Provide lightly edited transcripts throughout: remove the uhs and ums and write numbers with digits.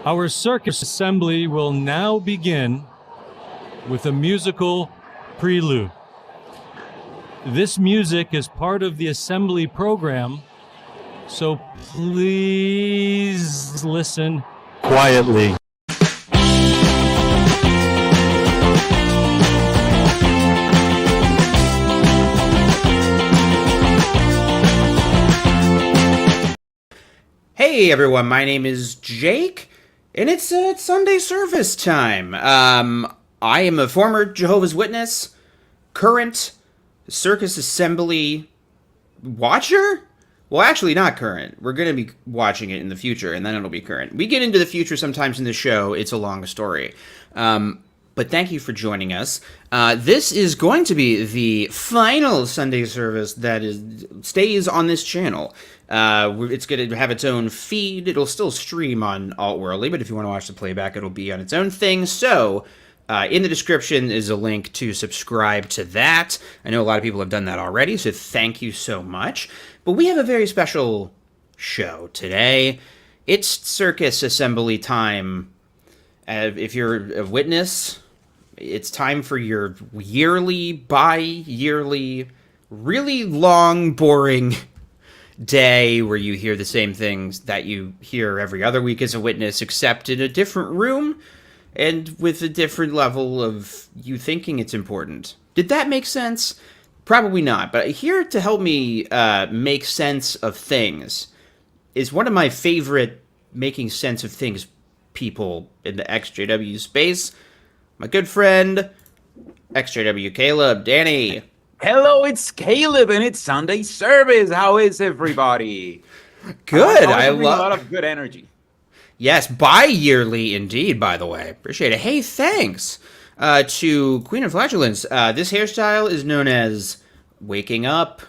Our circus assembly will now begin with a musical prelude. This music is part of the assembly program, so please listen quietly. Hey everyone, my name is Jake, and it's Sunday service time. I am a former Jehovah's Witness, current circus assembly watcher? Well, actually not current. We're going to be watching it in the future, and then it'll be current. We get into the future sometimes in the show. It's a long story. But thank you for joining us. This is going to be the final Sunday service that stays on this channel. It's going to have its own feed. It'll still stream on Alt-Worldly, but if you want to watch the playback, it'll be on its own thing. So, in the description is a link to subscribe to that. I know a lot of people have done that already, so thank you so much. But we have a very special show today. It's circus assembly time. If you're a witness, it's time for your yearly, bi-yearly, really long, boring day where you hear the same things that you hear every other week as a witness, except in a different room and with a different level of you thinking it's important. Did that make sense? Probably not, but here to help me make sense of things is one of my favorite making sense of things people in the exJW space. My good friend, exJW Caleb. Danny. Hello, it's Caleb, and it's Sunday service. How is everybody? Good. I love a lot of good energy. Yes, bi-yearly indeed, by the way. Appreciate it. Hey, thanks to Queen of Flatulence. This hairstyle is known as waking up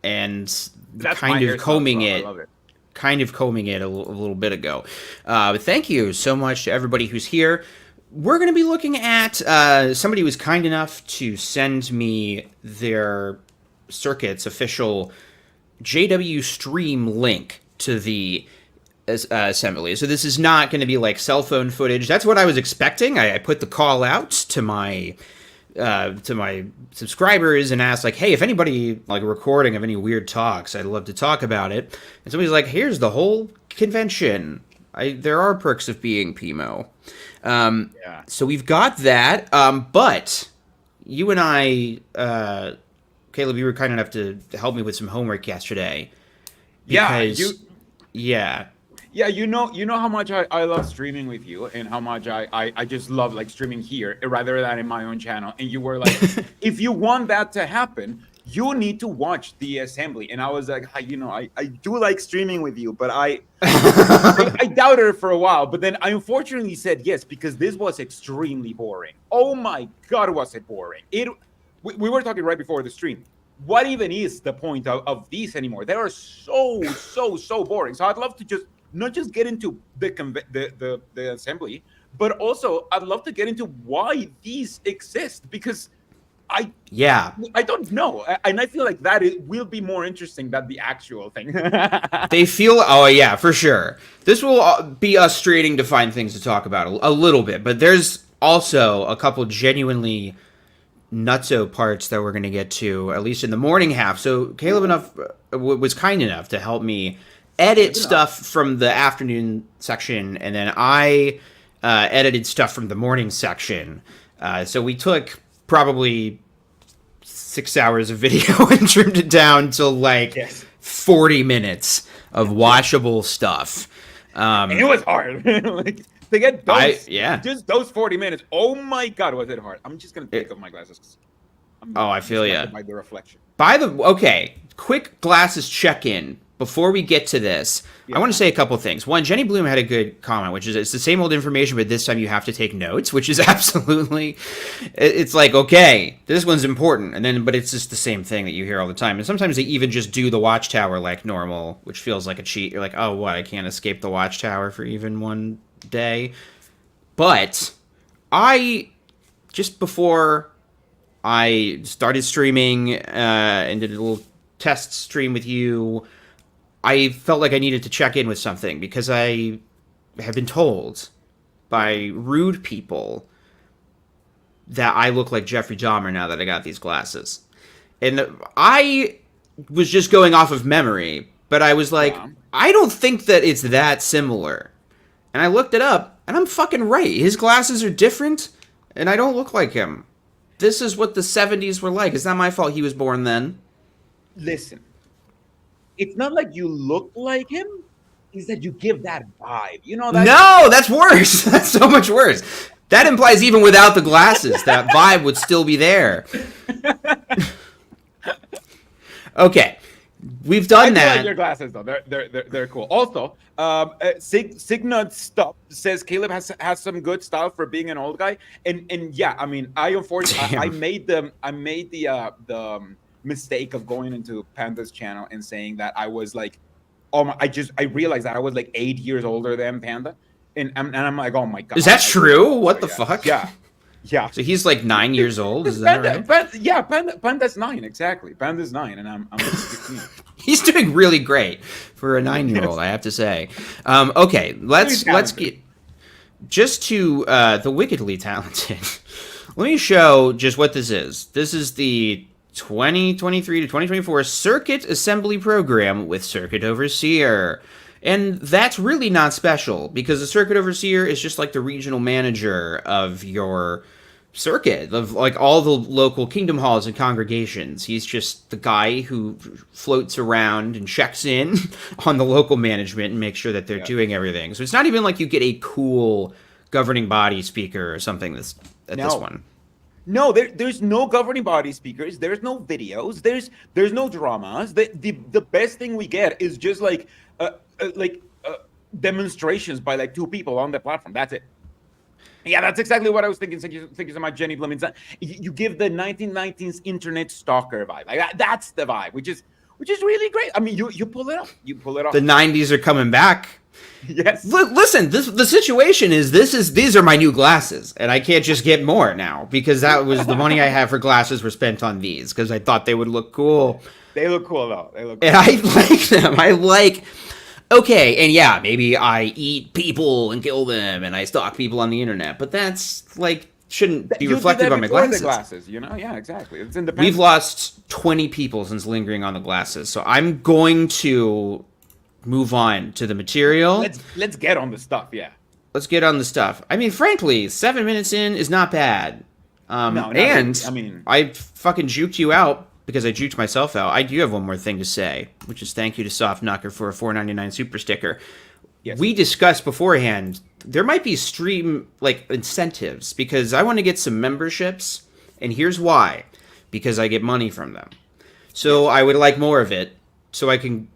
and That's kind of combing so it. I love it. Kind of combing it a little bit ago. But thank you so much to everybody who's here. We're going to be looking at somebody who was kind enough to send me their circuit's official JW stream link to the assembly. So this is not going to be like cell phone footage. That's what I was expecting. I put the call out to my subscribers and asked, like, hey, if anybody like a recording of any weird talks, I'd love to talk about it. And somebody's like, here's the whole convention. There are perks of being PMO. Yeah. So we've got that. But you and I, Caleb, you were kind enough to help me with some homework yesterday. Because, yeah. Yeah, you know how much I love streaming with you, and how much I just love like streaming here rather than in my own channel. And you were like, if you want that to happen, you need to watch the assembly. And I was like, I do like streaming with you, but I doubted it for a while. But then I unfortunately said yes, because this was extremely boring. Oh my God, was it boring. We were talking right before the stream. What even is the point of these anymore? They are so boring. So I'd love to just not just get into the assembly, but also I'd love to get into why these exist, because I don't know, and I feel like will be more interesting than the actual thing. They feel, oh yeah, for sure. This will be us straining to find things to talk about a little bit, but there's also a couple genuinely nutso parts that we're going to get to, at least in the morning half. So Caleb was kind enough to help me edit stuff from the afternoon section, and then I edited stuff from the morning section. So we took probably 6 hours of video and trimmed it down to like 40 minutes of watchable stuff. And it was hard. Like, to get those, just those 40 minutes. Oh my God, was it hard? I'm just gonna take off my glasses. I feel you. By the reflection. Okay, quick glasses check-in. Before we get to this, I want to say a couple things. One, Jenny Bloom had a good comment, which is it's the same old information, but this time you have to take notes, which is absolutely, it's like, okay, this one's important, but it's just the same thing that you hear all the time. And sometimes they even just do the Watchtower like normal, which feels like a cheat. You're like, oh, what, I can't escape the Watchtower for even one day? But just before I started streaming and did a little test stream with you, I felt like I needed to check in with something because I have been told by rude people that I look like Jeffrey Dahmer now that I got these glasses. And I was just going off of memory, but I was like, Yeah. I don't think that it's that similar. And I looked it up, and I'm fucking right. His glasses are different, and I don't look like him. This is what the 70s were like. It's not my fault he was born then. Listen, it's not like you look like him. It's that you give that vibe. You know that? No, that's worse. That's so much worse. That implies even without the glasses, that vibe would still be there. Okay, we've done I do that. like your glasses though. They're cool. Also, Signod Stop says Caleb has some good style for being an old guy. And yeah, I mean, I unfortunately I made the mistake of going into Panda's channel and saying that I was like, I realized that I was like 8 years older than Panda, and I'm like, oh my god, Is that true? What the yeah. fuck? Yeah. So he's like 9 years old. Is that right? Panda's 9 exactly. Panda's 9, and I'm 16. He's doing really great for a 9-year-old, I have to say. Okay, let's get just to the wickedly talented. Let me show just what this is. This is the 2023 to 2024 Circuit Assembly Program with Circuit Overseer. And that's really not special, because the Circuit Overseer is just like the regional manager of your circuit, of like all the local kingdom halls and congregations. He's just the guy who floats around and checks in on the local management and makes sure that they're doing everything. So it's not even like you get a cool governing body speaker or something this one. No, there's no governing body speakers. There's no videos. There's no dramas. The best thing we get is just like demonstrations by like 2 people on the platform. That's it. Yeah, that's exactly what I was thinking. Thank you so much, Jenny Blooming. You give the 1990s internet stalker vibe. Like that's the vibe, which is really great. I mean, you pull it off. You pull it off. The 90s are coming back. Yes. Listen, the situation is these are my new glasses, and I can't just get more now, because that was the money I have for glasses were spent on these, because I thought they would look cool. They look cool though. They look cool. And I like them. Okay, and yeah, maybe I eat people and kill them, and I stalk people on the internet, but that's like shouldn't be reflective on my glasses. The glasses, you know? Yeah, exactly. It's independent. We've lost 20 people since lingering on the glasses, so I'm going to move on to the material. Let's get on the stuff. Yeah. Let's get on the stuff. I mean, frankly, 7 minutes in is not bad. No, and really. I mean, I fucking juked you out because I juked myself out. I do have one more thing to say, which is thank you to Soft Knocker for a $4.99 super sticker. Yes. We discussed beforehand there might be stream like incentives, because I want to get some memberships, and here's why: because I get money from them. So I would like more of it, so I can,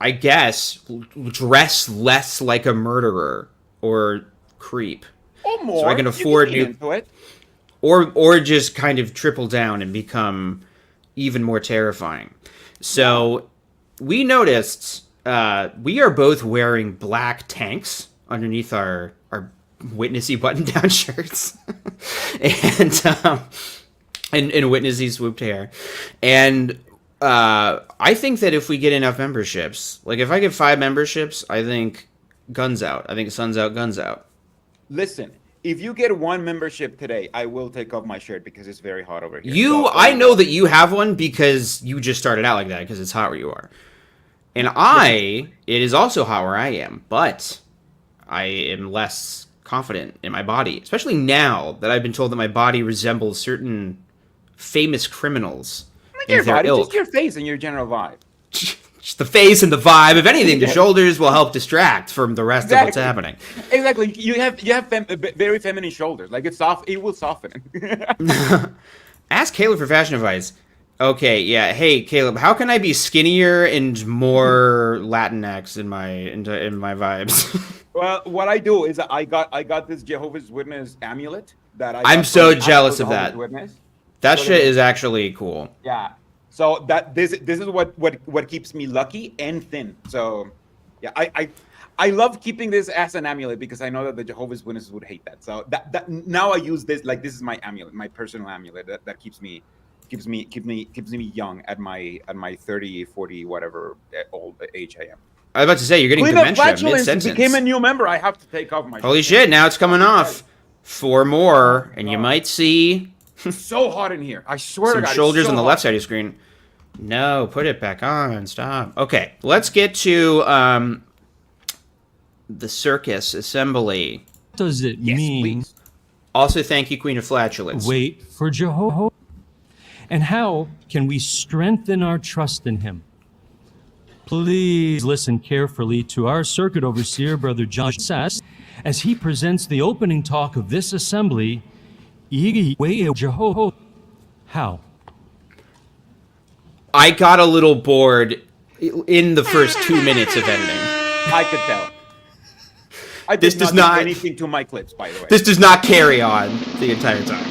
I guess, dress less like a murderer or creep. Or more. So I can afford into it. Or just kind of triple down and become even more terrifying. So we noticed we are both wearing black tanks underneath our witnessy button-down shirts, and witnessy swooped hair. And I think that if we get enough memberships, like if I get 5 memberships, I think guns out. I think sun's out, guns out. Listen, if you get 1 membership today, I will take off my shirt because it's very hot over here. I know that you have one because you just started out like that because it's hot where you are. And it is also hot where I am, but I am less confident in my body, especially now that I've been told that my body resembles certain famous criminals. Not your body, just your face and your general vibe. Just the face and the vibe. If anything, the shoulders will help distract from the rest of what's happening. Exactly. You have very feminine shoulders. Like it's soft. It will soften. Ask Caleb for fashion advice. Okay, yeah. Hey, Caleb, how can I be skinnier and more Latinx in my vibes? Well, what I do is I got this Jehovah's Witness amulet that I'm so jealous of that. Witness. That shit is actually cool. Yeah. So this is what keeps me lucky and thin. So yeah, I love keeping this as an amulet because I know that the Jehovah's Witnesses would hate that. So that now I use this, like this is my amulet, my personal amulet that keeps me young at my 30, 40, whatever old age I am. I was about to say, you're getting Queen of dementia Flatulence mid-sentence. became a new member. I have to take off my Holy shirt. shit, now it's coming off. 4 more, and you God. might see It's so hot in here. I swear to some God, shoulders it's so on the hot. left side of your screen. No, put it back on. Stop. Okay, let's get to the circus assembly. What does it Yes, mean? please. Also, thank you, Queen of Flatulence. Wait for Jehovah? And how can we strengthen our trust in him? Please listen carefully to our circuit overseer, Brother John Sass, as he presents the opening talk of this assembly. Jehovah. How? I got a little bored in the first 2 minutes of editing. I could tell. I did This does do not- anything to my clips, by the way. This does not carry on the entire time.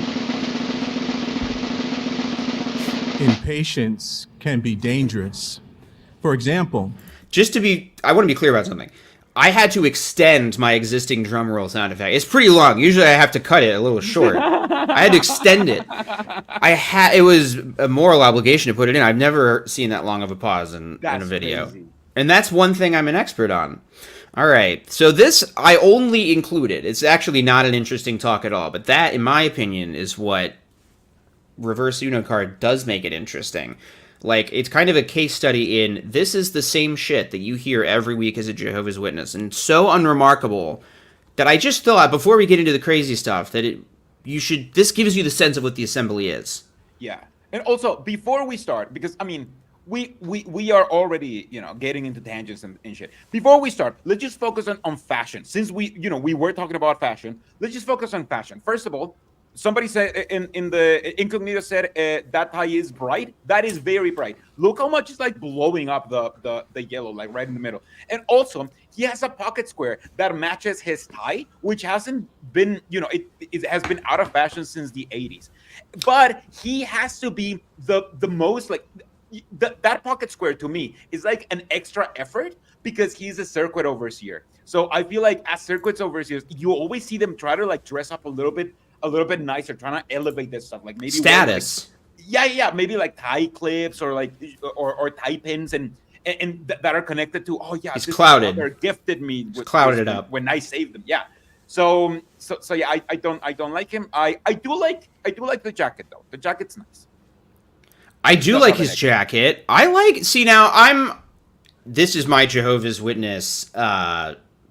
Impatience can be dangerous. For example, I want to be clear about something. I had to extend my existing drum roll sound effect. It's pretty long. Usually I have to cut it a little short. I had to extend it. It was a moral obligation to put it in. I've never seen that long of a pause in a That's video. crazy. And that's one thing I'm an expert on. All right. So this I only included. It's actually not an interesting talk at all, but that, in my opinion, is what Reverse Uno card does make it interesting. Like, it's kind of a case study in, this is the same shit that you hear every week as a Jehovah's Witness, and so unremarkable that I just thought, before we get into the crazy stuff, that this gives you the sense of what the assembly is. Yeah. And also, before we start, because, I mean, we are already, getting into tangents and shit. Before we start, let's just focus on fashion. Since we were talking about fashion, let's just focus on fashion. First of all, somebody said in the incognito said that tie is bright. That is very bright. Look how much it's like blowing up the yellow, like right in the middle. And also, he has a pocket square that matches his tie, which hasn't been, it has been out of fashion since the 80s. But he has to be the most like that pocket square to me is like an extra effort because he's a circuit overseer. So I feel like as circuits overseers, you always see them try to like dress up a little bit nicer, trying to elevate this stuff, like maybe Status. Maybe like tie clips or like or tie pins and that are connected to It's this clouded. brother gifted me with clouded it up when I saved them. Yeah. So yeah, I don't like him. I do like the jacket though. The jacket's nice. I do like his jacket. This is my Jehovah's Witness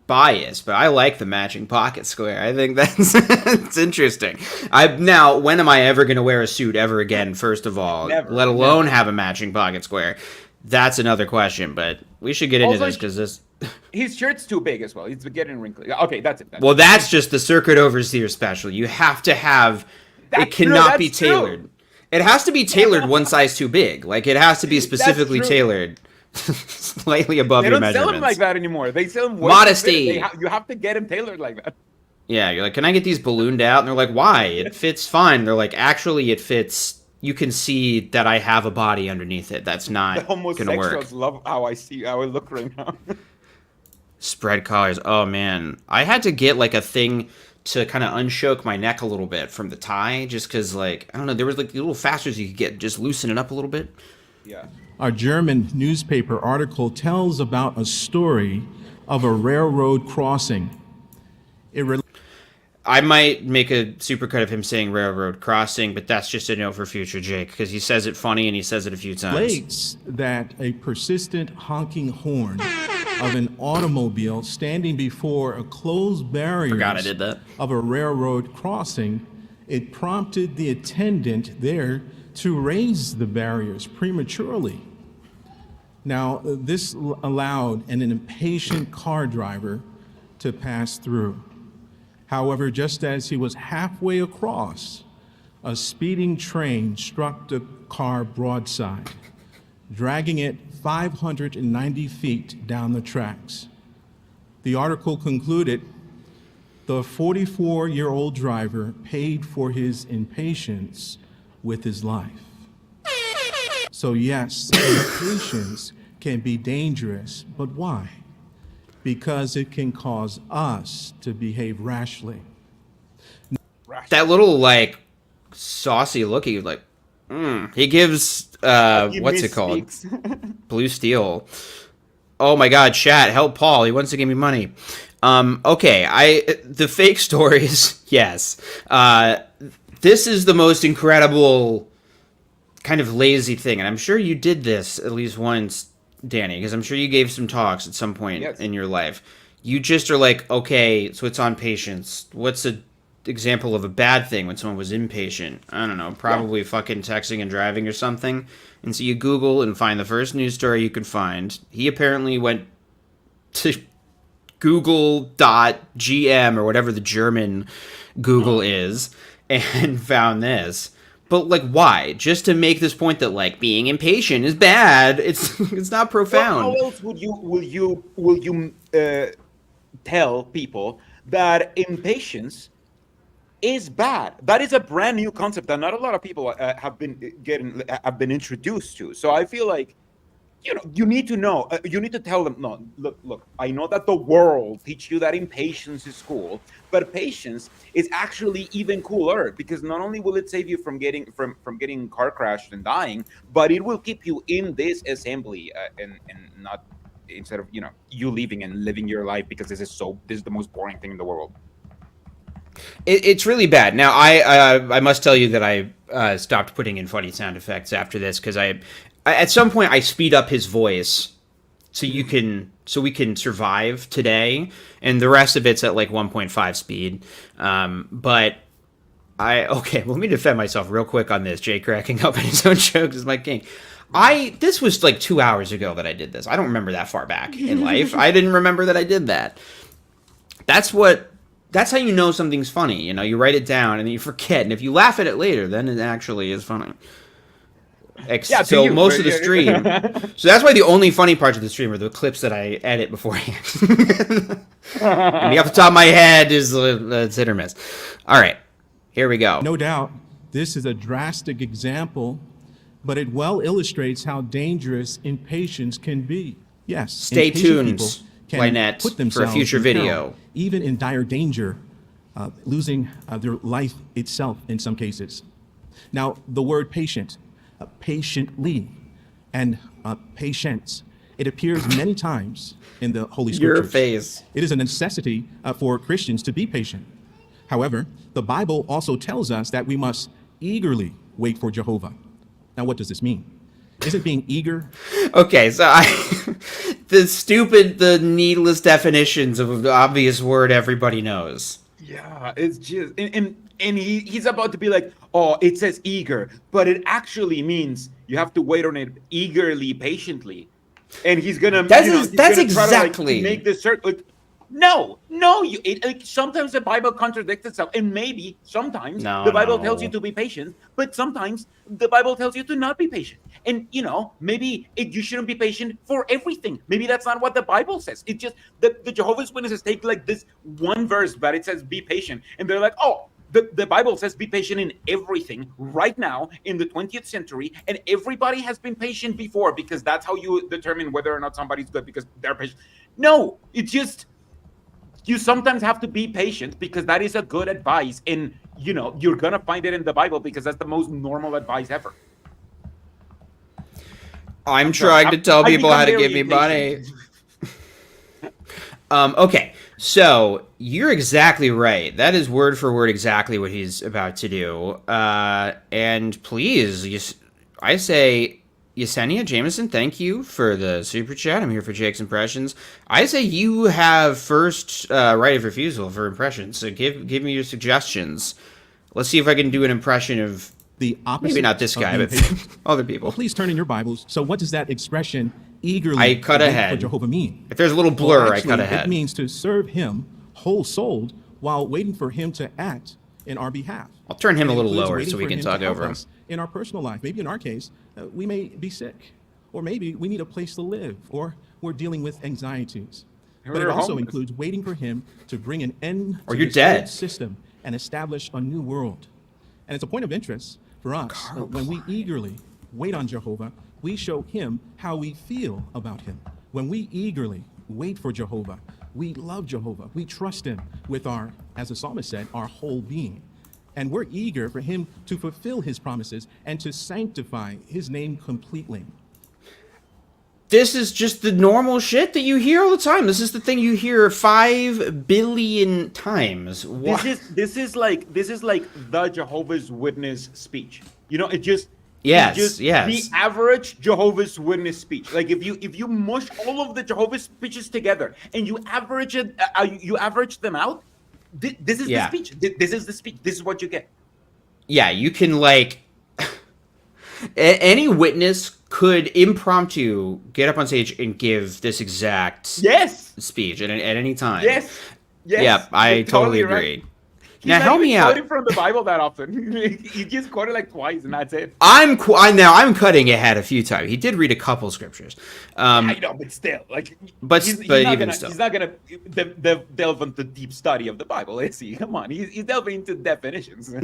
bias, but I like the matching pocket square. I think that's it's interesting. Now, when am I ever going to wear a suit ever again, first of all? Never, let alone have a matching pocket square. That's another question, but we should get into Also, this because this... His shirt's too big as well. It's getting wrinkly. Okay, that's it. Well, that's just the Circuit Overseer special. You have to have... It cannot be tailored. It has to be tailored one size too big. Like, it has to be specifically tailored slightly above your measurements. They don't sell them like that anymore. They sell them modesty. You have to get them tailored like that. Yeah, you're like, can I get these ballooned out? And they're like, why? It fits fine. They're like, actually, it fits. You can see that I have a body underneath it. That's not going to work. The homosexuals love how I look right now. Spread collars. Oh, man. I had to get, like, a thing to kind of unshoke my neck a little bit from the tie, just because, like, I don't know, there was, like, little fasteners you could get, just loosen it up a little bit. Yeah. a German newspaper article tells about a story of a railroad crossing. I might make a supercut of him saying railroad crossing, but that's just a note for future Jake, because he says it funny and he says it a few times. Relates that a persistent honking horn of an automobile standing before a closed barrier Forgot I did that. of a railroad crossing, it prompted the attendant there to raise the barriers prematurely. Now, this allowed an impatient car driver to pass through. However, just as he was halfway across, a speeding train struck the car broadside, dragging it 590 feet down the tracks. The article concluded, the 44-year-old driver paid for his impatience with his life. So yes, impatience can be dangerous, but why? Because it can cause us to behave rashly. That little, like, saucy look, he like, he gives, what's it called? Blue Steel. Oh my God, chat, help Paul. He wants to give me money. Okay, the fake stories, yes. This is the most incredible kind of lazy thing, and I'm sure you did this at least once, Danny, because I'm sure you gave some talks at some point in your life. You just are like, okay, so it's on patience. What's a example of a bad thing when someone was impatient? I don't know, probably fucking texting and driving or something. And so you Google and find the first news story you can find. He apparently went to Google.gm or whatever the German Google is and found this. But like, why? Just to make this point that like being impatient is bad. It's not profound. Well, how else will you tell people that impatience is bad? That is a brand new concept that not a lot of people have been introduced to. So I feel like, you need to know. You need to tell them, no, look. I know that the world teach you that impatience is cool, but patience is actually even cooler, because not only will it save you from getting car crashed and dying, but it will keep you in this assembly and not, instead of you leaving and living your life, because this is the most boring thing in the world. It's really bad. Now, I must tell you that I stopped putting in funny sound effects after this, because I at some point I speed up his voice so we can survive today, and the rest of it's at like 1.5 speed. But let me defend myself real quick on this. Jay cracking up at his own jokes is my king. This was like 2 hours ago that I did this. I don't remember that far back in life. I didn't remember that I did that. That's how you know something's funny. You write it down and then you forget, and if you laugh at it later, then it actually is funny. So most of the stream. So that's why the only funny parts of the stream are the clips that I edit beforehand. And off the top of my head is it's hit or miss. All right, here we go. No doubt, this is a drastic example, but it well illustrates how dangerous impatience can be. Yes, stay tuned, Lynette, put for a future video. Peril, even in dire danger, losing their life itself in some cases. Now, the word patient, patiently, and patience, it appears many times in the Holy Scriptures. Your face. It is a necessity for Christians to be patient. However, the Bible also tells us that we must eagerly wait for Jehovah. Now, what does this mean? Isn't being eager? Okay, so the needless definitions of the obvious word everybody knows. Yeah, it's just and he's about to be like, oh, it says eager, but it actually means you have to wait on it eagerly, patiently, and he's gonna. That's exactly try to, make this circle. No, sometimes the Bible contradicts itself, and maybe sometimes the Bible tells you to be patient, but sometimes the Bible tells you to not be patient. And maybe you shouldn't be patient for everything. Maybe that's not what the Bible says. It's just the Jehovah's Witnesses take like this one verse that it says be patient, and they're like, oh, the Bible says be patient in everything right now in the 20th century, and everybody has been patient before, because that's how you determine whether or not somebody's good, because they're patient. No, it's just. You sometimes have to be patient, because that is a good advice, and you're gonna find it in the Bible, because that's the most normal advice ever. I'm trying to tell people how to give me money. Okay, so you're exactly right. That is word for word exactly what he's about to do. And please, I say, Yesenia Jameson, thank you for the super chat. I'm here for Jake's impressions. I say you have first right of refusal for impressions, so give me your suggestions. Let's see if I can do an impression of the opposite. Maybe not this guy, but other people. Well, please turn in your Bibles. So what does that expression eagerly I cut ahead for Jehovah mean? If there's a little blur, well, actually, I cut ahead. It means to serve him whole-souled while waiting for him to act in our behalf. I'll turn him a little lower so we can talk over him. In our personal life, maybe in our case, we may be sick, or maybe we need a place to live, or we're dealing with anxieties. But it also includes waiting for him to bring an end to this old system and establish a new world. And it's a point of interest for us when we eagerly wait on Jehovah, we show him how we feel about him. When we eagerly wait for Jehovah, we love Jehovah. We trust him with our, as the psalmist said, our whole being. And we're eager for him to fulfill his promises and to sanctify his name completely. this is just the normal shit that you hear all the time. This is the thing you hear 5 billion times. This is like the Jehovah's Witness speech. You know, Yes, the average Jehovah's Witness speech. Like if you mush all of the Jehovah's speeches together and you average them out, this is the speech. This is the speech. This is what you get. Yeah, you can like any witness could impromptu get up on stage and give this exact speech at any time. Yes. Yeah, I totally agree. Right. Now help me out. Quoting from the Bible that often. He just quoted like twice, and that's it. I'm cutting ahead a few times. He did read a couple scriptures. I know, but still, like, he's not gonna delve into deep study of the Bible, is he? Come on, he's delving into definitions.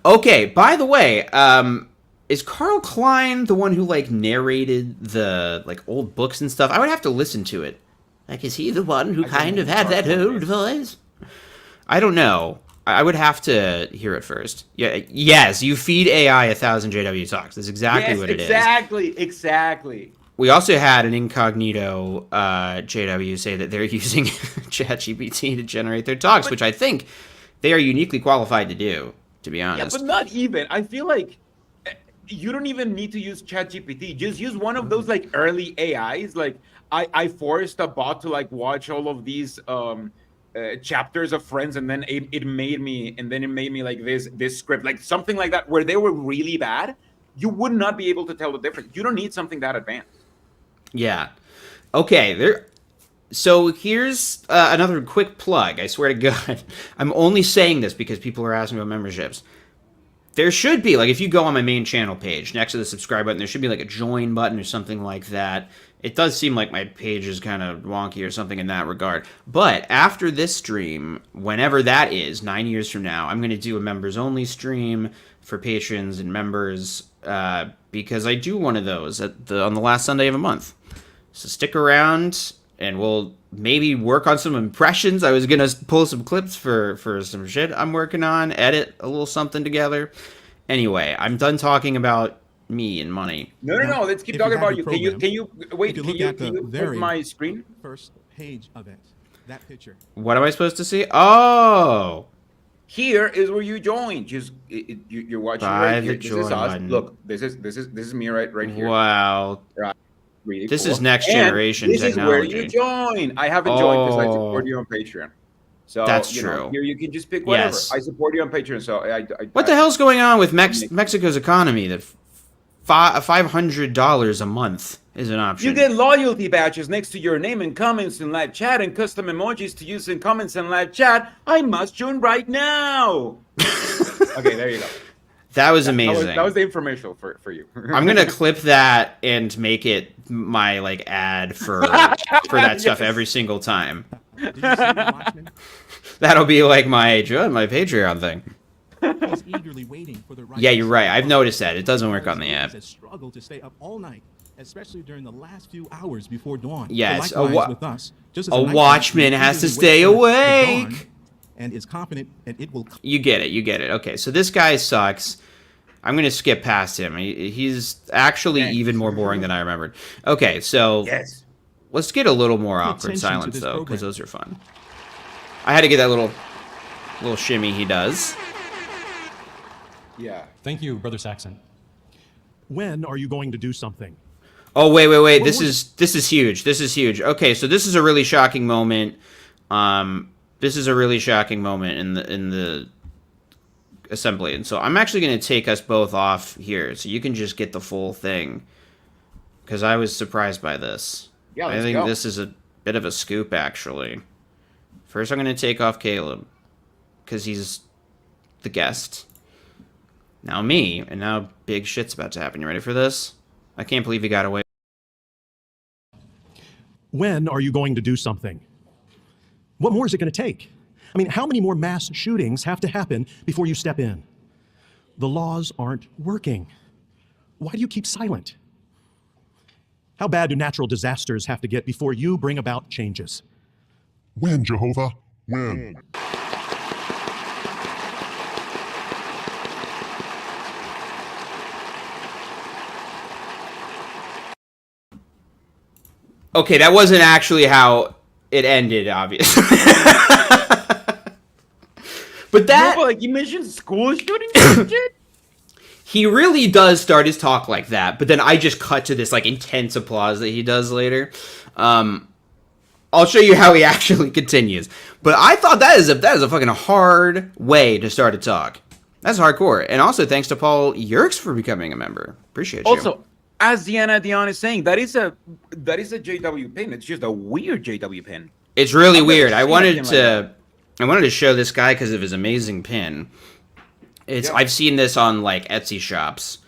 Okay, by the way, is Carl Klein the one who like narrated the like old books and stuff? I would have to listen to it. Like, is he the one who kind of had that old voice? I don't know. I would have to hear it first. Yeah. Yes, you feed AI 1,000 JW talks. That's exactly what it is. Exactly. We also had an incognito JW say that they're using ChatGPT to generate their talks, which I think they are uniquely qualified to do, to be honest. Yeah, but not even. I feel like you don't even need to use ChatGPT. Just use one of those like early AIs. Like I forced a bot to like watch all of these chapters of Friends, and then it made me like this script, like something like that, where they were really bad. You would not be able to tell the difference. You don't need something that advanced. Yeah. Okay. So here's another quick plug. I swear to God, I'm only saying this because people are asking about memberships. There should be, like, if you go on my main channel page, next to the subscribe button, there should be like a join button or something like that. It does seem like my page is kind of wonky or something in that regard. But after this stream, whenever that is, 9 years from now, I'm going to do a members-only stream for patrons and members because I do one of those on the last Sunday of a month. So stick around, and we'll maybe work on some impressions. I was going to pull some clips for some shit I'm working on, edit a little something together. Anyway, I'm done talking about me and money. No. Let's keep talking about you. Can you put my screen? First page of it. That picture. What am I supposed to see? Oh. Here is where you join. Just you're watching right here. This is us. Look, this is me right here. Wow. Right. Really this cool. Is next generation this technology. This is where you join. I haven't joined because I support you on Patreon. So that's true. Here you can just pick whatever. Yes. I support you on Patreon. So what the hell's going on with Mexico's economy? That $500 a month is an option. You get loyalty badges next to your name and comments in live chat and custom emojis to use in comments and live chat. I must join right now. Okay, there you go. That was amazing. That was the informational for you. I'm gonna clip that and make it my like ad for that stuff every single time. Did you see the Watchmen? That'll be like my Patreon thing. He's eagerly waiting for the right. Yeah, you're right. I've noticed that. It doesn't work on the app. Struggle to stay up all night, especially during the last few hours before dawn. Yes, so with us, just as a watchman has to stay awake. And is confident that it will. You get it. Okay, so this guy sucks. I'm going to skip past him. He's actually even more boring than I remembered. Okay, so let's get a little more awkward silence, though, because those are fun. I had to get that little shimmy he does. Yeah. Thank you, Brother Saxon. When are you going to do something? Oh, wait. This is huge. Okay, so this is a really shocking moment. This is a really shocking moment in the assembly, and so I'm actually going to take us both off here so you can just get the full thing, because I was surprised by this. Yeah, I think this is a bit of a scoop, actually. First, I'm going to take off Caleb because he's the guest. Now me, and now big shit's about to happen. You ready for this? I can't believe he got away. When are you going to do something? What more is it going to take? I mean, how many more mass shootings have to happen before you step in? The laws aren't working. Why do you keep silent? How bad do natural disasters have to get before you bring about changes? When, Jehovah? When? Okay, that wasn't actually how it ended, obviously. But that... No, but like you mentioned school shootings and shit. He really does start his talk like that, but then I just cut to this like intense applause that he does later. I'll show you how he actually continues. But I thought that is a fucking hard way to start a talk. That's hardcore. And also thanks to Paul Yerkes for becoming a member. Appreciate you. Also, as Deanna Dion is saying, that is a JW pin. It's just a weird JW pin. It's really I've never weird. I seen a wanted pin like to that. I wanted to show this guy because of his amazing pin. Yeah. I've seen this on like Etsy shops.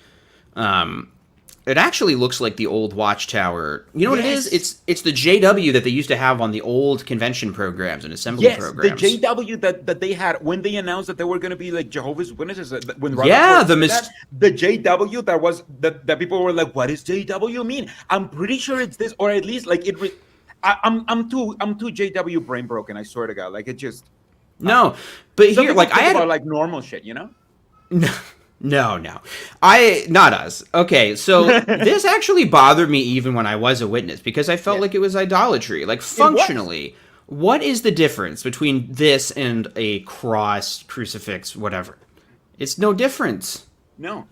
It actually looks like the old Watchtower. You know what it is? It's the JW that they used to have on the old convention programs and assembly Yes, programs. the JW that they had when they announced that they were going to be like Jehovah's Witnesses. When Yeah, the JW that people were like, "What does JW mean?" I'm pretty sure it's this, or at least like it. I'm too JW brain broken. I swear to God, like it just. No, but Some here, people like I think had about like normal shit, you know. No. Not us. Okay, so this actually bothered me even when I was a witness because I felt like it was idolatry. Like functionally, what is the difference between this and a cross, crucifix, whatever? It's no difference. No.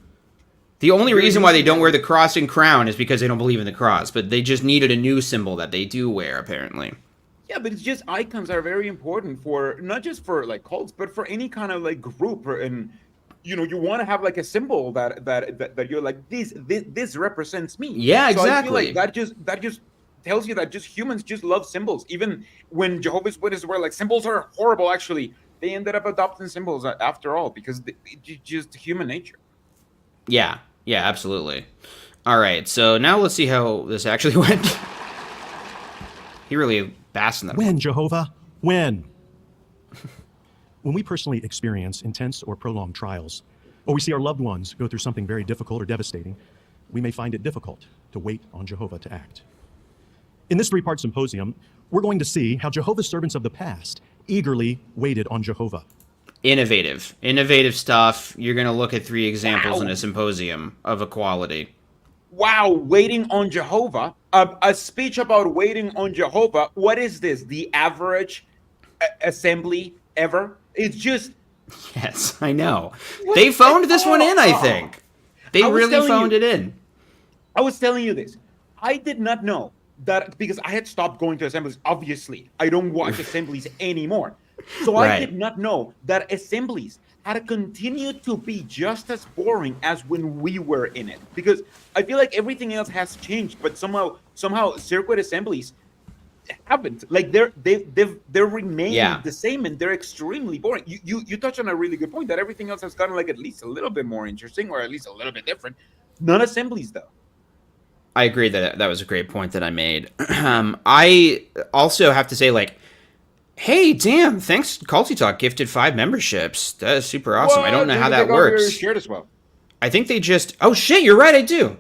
The only reason why they don't wear the cross and crown is because they don't believe in the cross, but they just needed a new symbol that they do wear, apparently. Yeah, but it's just icons are very important for not just for like cults, but for any kind of like group and. You know, you want to have like a symbol that you're like this represents me. Yeah, exactly. So I feel like that just tells you that just humans just love symbols. Even when Jehovah's Witnesses were like symbols are horrible, actually, they ended up adopting symbols after all because it's just human nature. Yeah, absolutely. All right, so now let's see how this actually went. He really basked in that. When, Jehovah? When? When we personally experience intense or prolonged trials, or we see our loved ones go through something very difficult or devastating, we may find it difficult to wait on Jehovah to act. In this three-part symposium, we're going to see how Jehovah's servants of the past eagerly waited on Jehovah. Innovative stuff. You're going to look at 3 examples in a symposium of equality. Wow, waiting on Jehovah. A speech about waiting on Jehovah. What is this? The average assembly ever? It's just... Yes, I know. They phoned this one in, I think. They really phoned it in. I was telling you this. I did not know that because I had stopped going to assemblies. Obviously, I don't watch assemblies anymore. So I did not know that assemblies had continued to be just as boring as when we were in it. Because I feel like everything else has changed, but somehow circuit assemblies haven't. Like they're remaining the same, and they're extremely boring. You touched on a really good point that everything else has gotten like at least a little bit more interesting, or at least a little bit different. None assemblies though. I agree that was a great point that I made. I also have to say, like, hey, damn, thanks, Culty Talk gifted 5 memberships. That is super awesome. I don't know how that works. Shared as well. I think they just... Oh, shit, you're right, I do.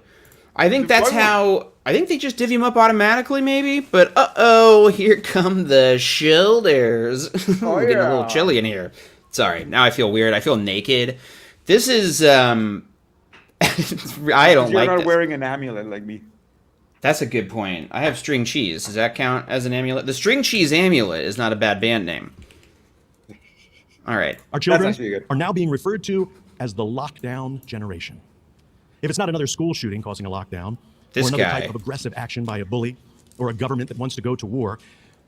I think that's how... I think they just divvy them up automatically, maybe. But, uh-oh, here come the shoulders. We're getting a little chilly in here. Sorry, now I feel weird. I feel naked. This is... I don't like this. You're not wearing an amulet like me. That's a good point. I have string cheese. Does that count as an amulet? The string cheese amulet is not a bad band name. All right. Our children are now being referred to as the lockdown generation. If it's not another school shooting causing a lockdown, or another type of aggressive action by a bully, or a government that wants to go to war,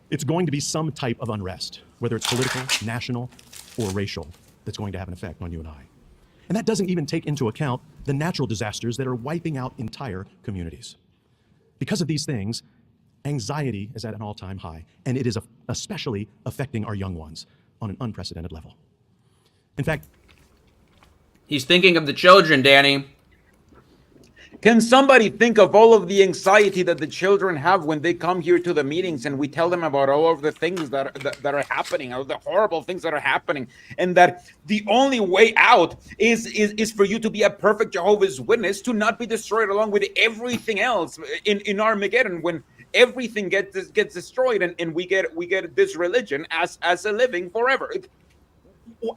it's going to be some type of unrest, whether it's political, national, or racial, that's going to have an effect on you and I. And that doesn't even take into account the natural disasters that are wiping out entire communities. Because of these things, anxiety is at an all-time high, and it is especially affecting our young ones on an unprecedented level. In fact, he's thinking of the children, Danny. Can somebody think of all of the anxiety that the children have when they come here to the meetings and we tell them about all of the things that are happening, all the horrible things that are happening, and that the only way out is for you to be a perfect Jehovah's Witness, to not be destroyed along with everything else in Armageddon when everything gets destroyed and we get this religion as a living forever.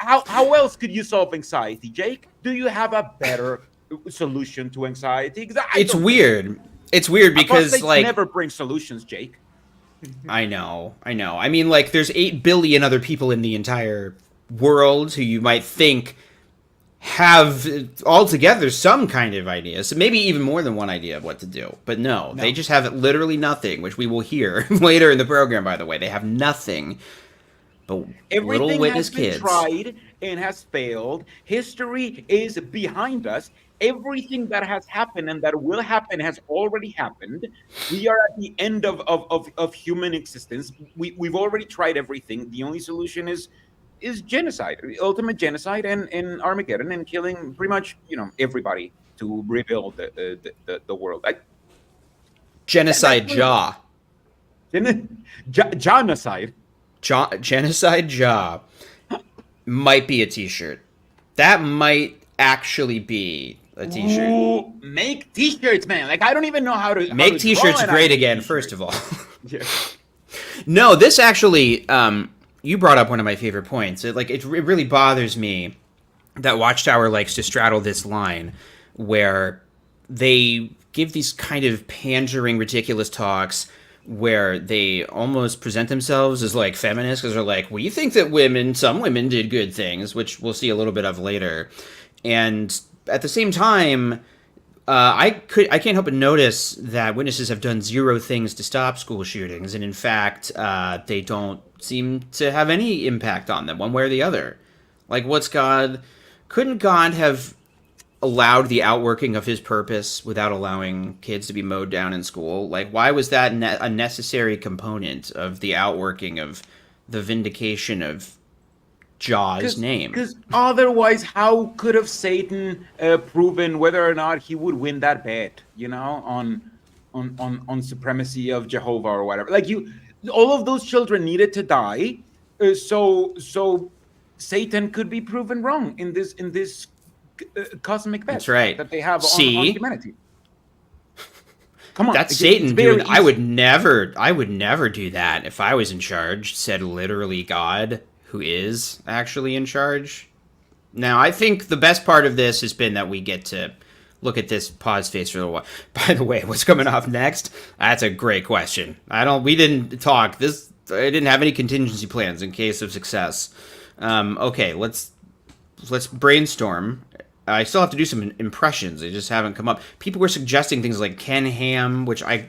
How else could you solve anxiety, Jake? Do you have a better solution to anxiety? It's weird. It's weird because Apostates like never bring solutions, Jake. I know. I mean, like, there's 8 billion other people in the entire world who you might think have altogether some kind of idea. So maybe even more than one idea of what to do. But no, they just have literally nothing, which we will hear later in the program, by the way. They have nothing but little Everything witness has been kids. tried and has failed. History is behind us. Everything that has happened and that will happen has already happened. We are at the end of human existence. We've already tried everything. The only solution is genocide, ultimate genocide, and Armageddon, and killing pretty much everybody to rebuild the world. Genocide that's Jaw. Genocide. Genocide Jaw might be a t-shirt. That might actually be a t-shirt. Ooh, make t-shirts, man. Like, I don't even know how to Make t-shirts draw an great actual again, t-shirt. first of all. Yeah. No, this actually, you brought up one of my favorite points. It really bothers me that Watchtower likes to straddle this line where they give these kind of pandering, ridiculous talks where they almost present themselves as like feminists because they're like, we think that some women did good things, which we'll see a little bit of later. And at the same time, I can't help but notice that witnesses have done 0 things to stop school shootings, and in fact, they don't seem to have any impact on them one way or the other. Like, couldn't God have allowed the outworking of his purpose without allowing kids to be mowed down in school? Like, why was that a necessary component of the outworking of the vindication of Jaw's name? Because otherwise, how could have Satan proven whether or not he would win that bet? On supremacy of Jehovah or whatever. Like, all of those children needed to die, so Satan could be proven wrong in this cosmic bet. That's right. That they have on humanity. Come on, that's Satan, dude. I would never do that if I was in charge. Said literally God, who is actually in charge. Now, I think the best part of this has been that we get to look at this pause face for a while. By the way, what's coming off next? That's a great question. We didn't talk this. I didn't have any contingency plans in case of success. Okay, let's brainstorm. I still have to do some impressions. They just haven't come up. People were suggesting things like Ken Ham, which I'm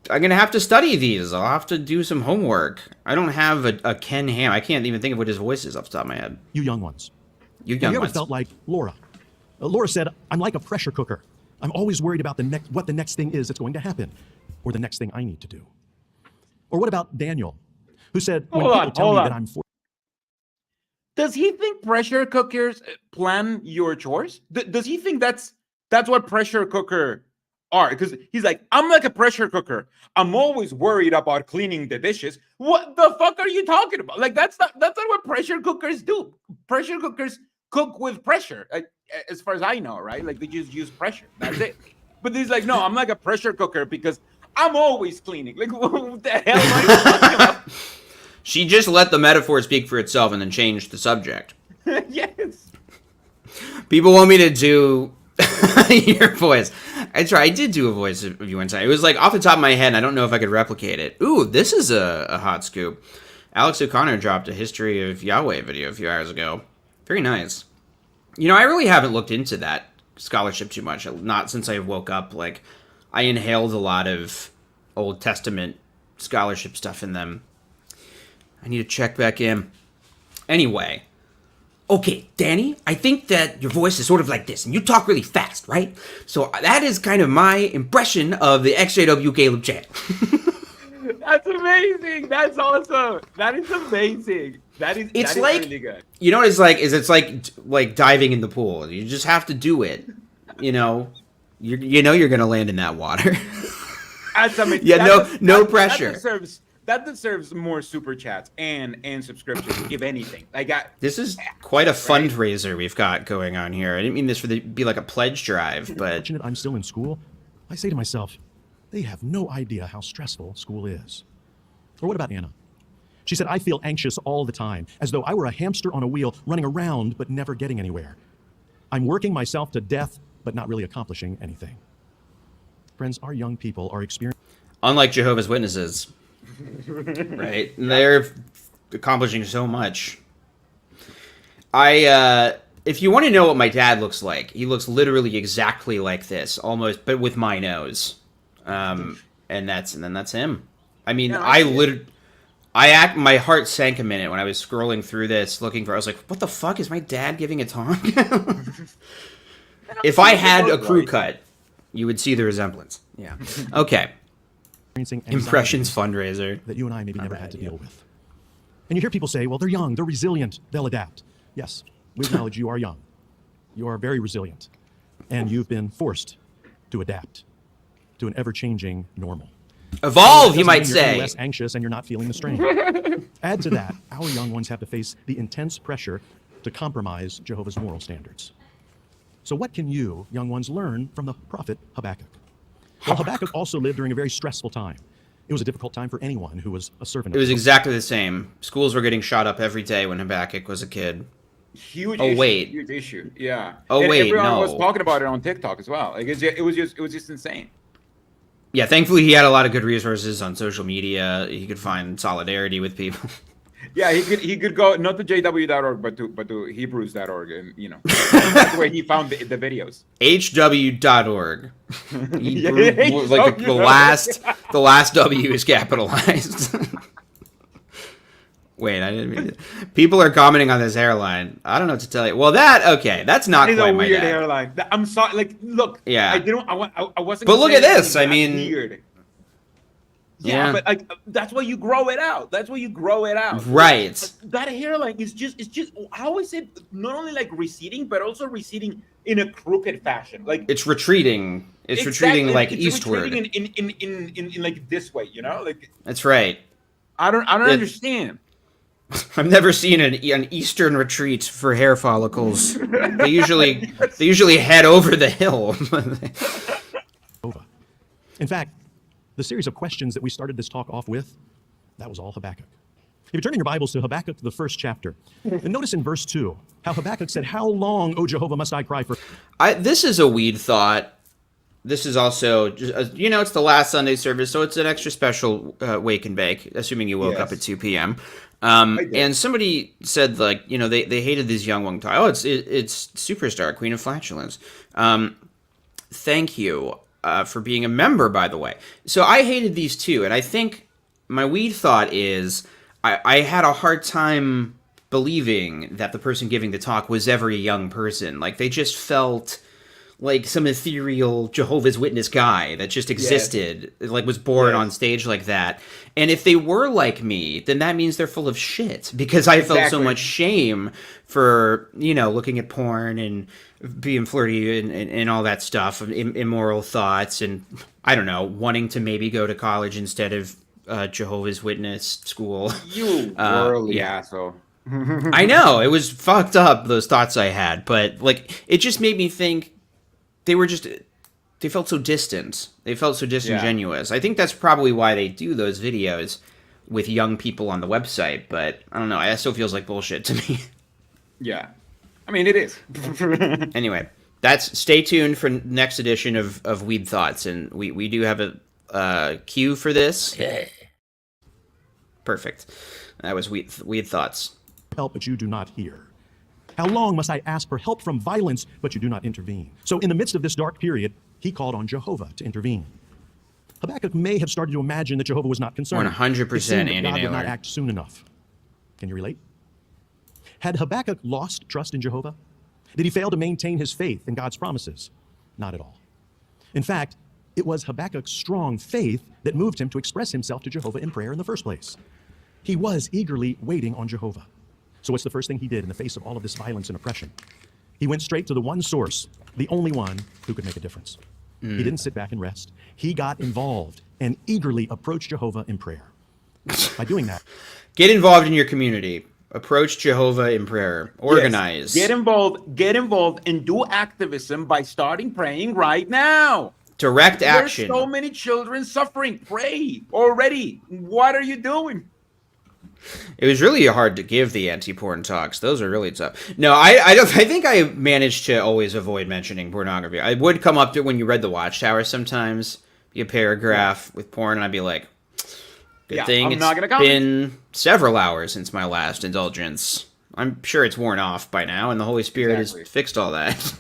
going to have to study these. I'll have to do some homework. I don't have a Ken Ham. I can't even think of what his voice is off the top of my head. You young ones. You Have young you ever ones. felt like Laura? Laura said, I'm like a pressure cooker. I'm always worried about what the next thing is that's going to happen, or the next thing I need to do. Or what about Daniel, who said, when people tell me that I'm Does he think pressure cookers plan your chores? Does he think that's what pressure cooker are? Because he's like, I'm like a pressure cooker. I'm always worried about cleaning the dishes. What the fuck are you talking about? Like, that's not what pressure cookers do. Pressure cookers cook with pressure, as far as I know, right? Like, they just use pressure. That's it. But he's like, no, I'm like a pressure cooker because I'm always cleaning. Like, what the hell am I talking about? She just let the metaphor speak for itself and then changed the subject. Yes. People want me to do your voice. I did do a voice of you one time. It was like off the top of my head, and I don't know if I could replicate it. Ooh, this is a hot scoop. Alex O'Connor dropped a History of Yahweh video a few hours ago. Very nice. I really haven't looked into that scholarship too much. Not since I woke up. Like, I inhaled a lot of Old Testament scholarship stuff in them. I need to check back in. Anyway. Okay, Danny, I think that your voice is sort of like this, and you talk really fast, right? So that is kind of my impression of the exJW Caleb chat. That's amazing. That's awesome. That is amazing. That is really good. You know what it's like? It's like diving in the pool. You just have to do it. You're gonna land in that water. That's amazing. Yeah, no pressure. That deserves more super chats and subscriptions, if anything. This is quite a fundraiser we've got going on here. I didn't mean this to be like a pledge drive, but fortunate I'm still in school, I say to myself, they have no idea how stressful school is. Or what about Anna? She said, I feel anxious all the time, as though I were a hamster on a wheel running around but never getting anywhere. I'm working myself to death, but not really accomplishing anything. Friends, our young people are experiencing. Unlike Jehovah's Witnesses, right? They're accomplishing so much. If you want to know what my dad looks like, he looks literally exactly like this, almost, but with my nose. And then that's him. I mean, my heart sank a minute when I was scrolling through this, looking for. I was like, "What the fuck is my dad giving a talk?" If I had a crew cut, you would see the resemblance. Yeah. Okay. Impressions fundraiser that you and I maybe never had to deal with. And you hear people say, well, they're young, they're resilient, they'll adapt. Yes, we acknowledge you are young. You are very resilient. And you've been forced to adapt to an ever-changing normal. Evolve, you might say. You're less anxious and you're not feeling the strain. Add to that, our young ones have to face the intense pressure to compromise Jehovah's moral standards. So what can you, young ones, learn from the prophet Habakkuk? Well, Habakkuk also lived during a very stressful time. It was a difficult time for anyone who was a servant. It was exactly the same. Schools were getting shot up every day when Habakkuk was a kid. Huge issue. Yeah. Oh, wait, everyone no. was talking about it on TikTok as well. Like it was just insane. Yeah, thankfully he had a lot of good resources on social media. He could find solidarity with people. Yeah, he could go not to jw.org but to hebrews.org, and that's where he found the videos. exJW.org. Like the last W is capitalized. Wait, I didn't mean it. People are commenting on this hairline. I don't know what to tell you. Well, that's not It's quite a my weird dad. hairline. I'm sorry. Like, look. Yeah. I wasn't. But look at this. I that's mean. weird. Yeah, but like that's why you grow it out. Right. That hairline is just. How is it not only like receding, but also receding in a crooked fashion? Like it's retreating. It's retreating like eastward. Retreating in like this way. Like. That's right. I don't understand. I've never seen an eastern retreat for hair follicles. They usually head over the hill. In fact, the series of questions that we started this talk off with, that was all Habakkuk. If you turn in your Bibles to Habakkuk, the first chapter, and notice in verse 2 how Habakkuk said, "How long, O Jehovah, must I cry for?" This is a weed thought. This is also, it's the last Sunday service, so it's an extra special wake and bake, assuming you woke up at 2 p.m. And somebody said, like, they hated this young one. Oh, it's Superstar, Queen of Flatulence. Thank you for being a member, by the way. So I hated these too, and I think my weed thought is I had a hard time believing that the person giving the talk was ever a young person. Like, they just felt like some ethereal Jehovah's Witness guy that just existed, like was born on stage like that. And if they were like me, then that means they're full of shit, because I felt so much shame for, looking at porn and being flirty and all that stuff, immoral thoughts, and I don't know, wanting to maybe go to college instead of Jehovah's Witness school. You worldly asshole. I know, it was fucked up, those thoughts I had, but like it just made me think they felt so distant. They felt so disingenuous. Yeah. I think that's probably why they do those videos with young people on the website, but I don't know. It still feels like bullshit to me. Yeah. I mean, it is. Anyway, stay tuned for next edition of Weed Thoughts, and we do have a cue for this. Perfect. That was Weed Thoughts. Help, but you do not hear. How long must I ask for help from violence, but you do not intervene? So in the midst of this dark period, he called on Jehovah to intervene. Habakkuk may have started to imagine that Jehovah was not concerned. 100% Andy God would not act soon enough. Can you relate? Had Habakkuk lost trust in Jehovah? Did he fail to maintain his faith in God's promises? Not at all. In fact, it was Habakkuk's strong faith that moved him to express himself to Jehovah in prayer in the first place. He was eagerly waiting on Jehovah. So what's the first thing he did in the face of all of this violence and oppression? He went straight to the one source, the only one who could make a difference. He didn't sit back and rest. He got involved and eagerly approached Jehovah in prayer. By doing that, get involved in your community. Approach Jehovah in prayer. Organize. Yes. Get involved and do activism by starting praying right now. Direct action. There's so many children suffering. Pray already. What are you doing? It was really hard to give the anti-porn talks. Those are really tough. No, I think I managed to always avoid mentioning pornography. I would come up to it when you read the Watchtower sometimes, a paragraph with porn, and I'd be like, good Yeah, thing I'm it's not gonna comment. been several hours since my last indulgence. I'm sure it's worn off by now, and the Holy Spirit Exactly. has fixed all that.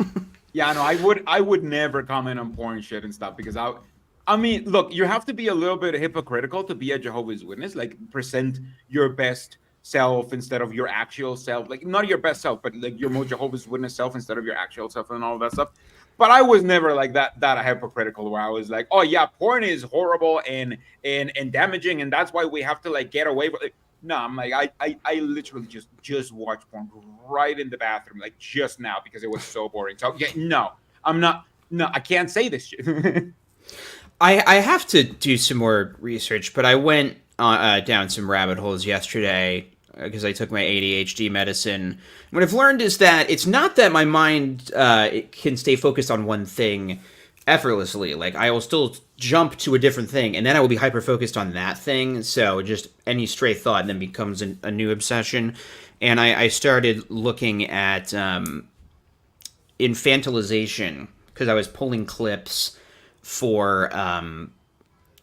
Yeah, no, I would never comment on porn shit and stuff because I mean, look, you have to be a little bit hypocritical to be a Jehovah's Witness, like present your best self instead of your actual self, like not your best self, but like your more Jehovah's Witness self instead of your actual self and all that stuff. But I was never like that hypocritical where I was like, oh yeah, porn is horrible and damaging, and that's why we have to like get away from it. No, I'm like I literally just watched porn right in the bathroom like just now because it was so boring. So yeah, no, I'm not. No, I can't say this shit. I have to do some more research, but I went down some rabbit holes yesterday because I took my ADHD medicine. What I've learned is that it's not that my mind it can stay focused on one thing effortlessly. Like I will still jump to a different thing, and then I will be hyper focused on that thing. So just any stray thought then becomes a new obsession. And I started looking at infantilization because I was pulling clips for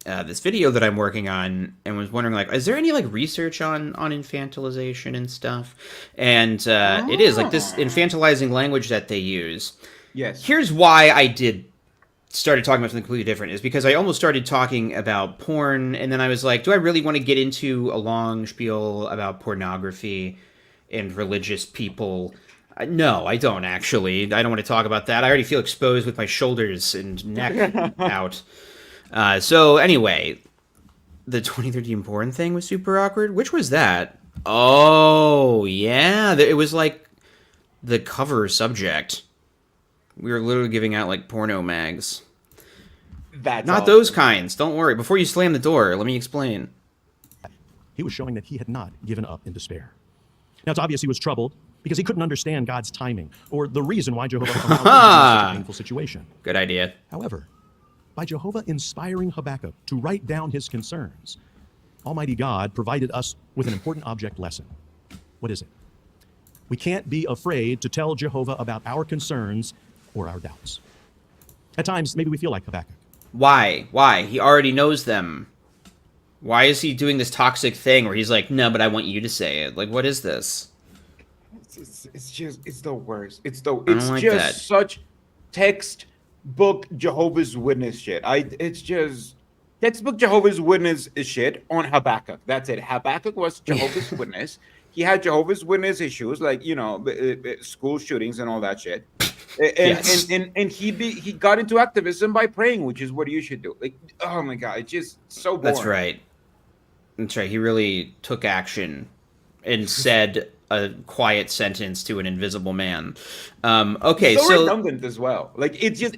this video that I'm working on, and was wondering like, is there any like research on infantilization and stuff? And it is like this infantilizing language that they use. Yes. Here's why I started talking about something completely different, is because I almost started talking about porn, and then I was like, do I really want to get into a long spiel about pornography and religious people? No, I don't actually. I don't want to talk about that. I already feel exposed with my shoulders and neck out. So anyway, the 2013 porn thing was super awkward. Which was that? Oh, yeah. It was like the cover subject. We were literally giving out like porno mags. That's Not awesome. those kinds. Don't worry. Before you slam the door, let me explain. He was showing that he had not given up in despair. Now, it's obvious he was troubled because he couldn't understand God's timing or the reason why Jehovah allowed him to be in such a painful situation. Good idea. However, by Jehovah inspiring Habakkuk to write down his concerns, Almighty God provided us with an important object lesson. What is it? We can't be afraid to tell Jehovah about our concerns or our doubts. At times, maybe we feel like Habakkuk. Why? Why? He already knows them. Why is he doing this toxic thing where he's like, no, but I want you to say it? Like, what is this? It's just it's the worst. It's don't just like that. such textbook Jehovah's Witness shit. It's just textbook Jehovah's Witness shit on Habakkuk. That's it. Habakkuk was Jehovah's Witness. He had Jehovah's Witness issues like school shootings and all that shit. And Yes. and he got into activism by praying, which is what you should do. Like, oh my god, it's just so boring. That's right. That's right. He really took action and said a quiet sentence to an invisible man. Okay, so redundant as well. Like it's just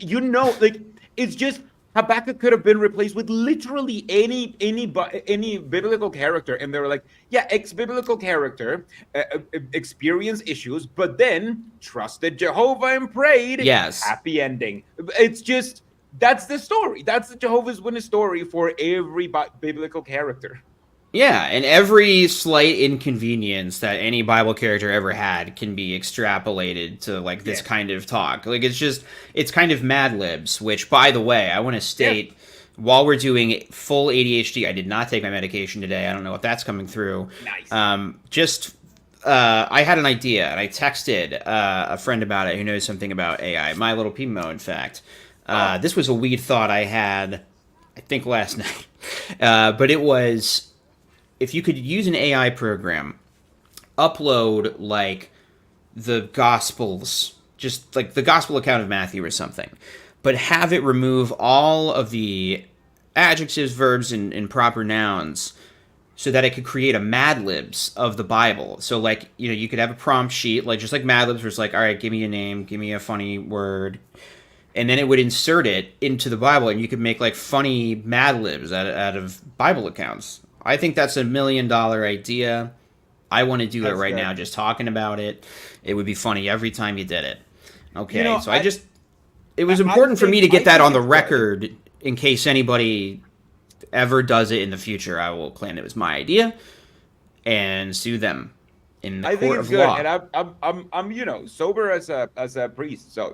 it's just Habakkuk could have been replaced with literally any biblical character, and they were like, yeah, ex-biblical character experienced issues, but then trusted Jehovah and prayed. Yes. Happy ending. It's just that's the story. That's the Jehovah's Witness story for every biblical character. Yeah, and every slight inconvenience that any Bible character ever had can be extrapolated to like this kind of talk. Like it's kind of Mad Libs, which by the way, I want to state while we're doing full ADHD, I did not take my medication today. I don't know if that's coming through. Nice. I had an idea and I texted a friend about it who knows something about AI, My Little Pimo, in fact. This was a weird thought I had, I think last night. But it was, if you could use an AI program, upload like the Gospels, just like the Gospel account of Matthew or something, but have it remove all of the adjectives, verbs, and proper nouns so that it could create a Mad Libs of the Bible. So like, you could have a prompt sheet, like just like Mad Libs, where it's like, all right, give me a name, give me a funny word, and then it would insert it into the Bible, and you could make like funny Mad Libs out of Bible accounts. I think that's $1 million idea. I want to do it right now, just talking about it. It would be funny every time you did it. Okay, so it was important for me to get that on the record in case anybody ever does it in the future. I will claim it was my idea and sue them in the court of law. And I'm sober as a priest, so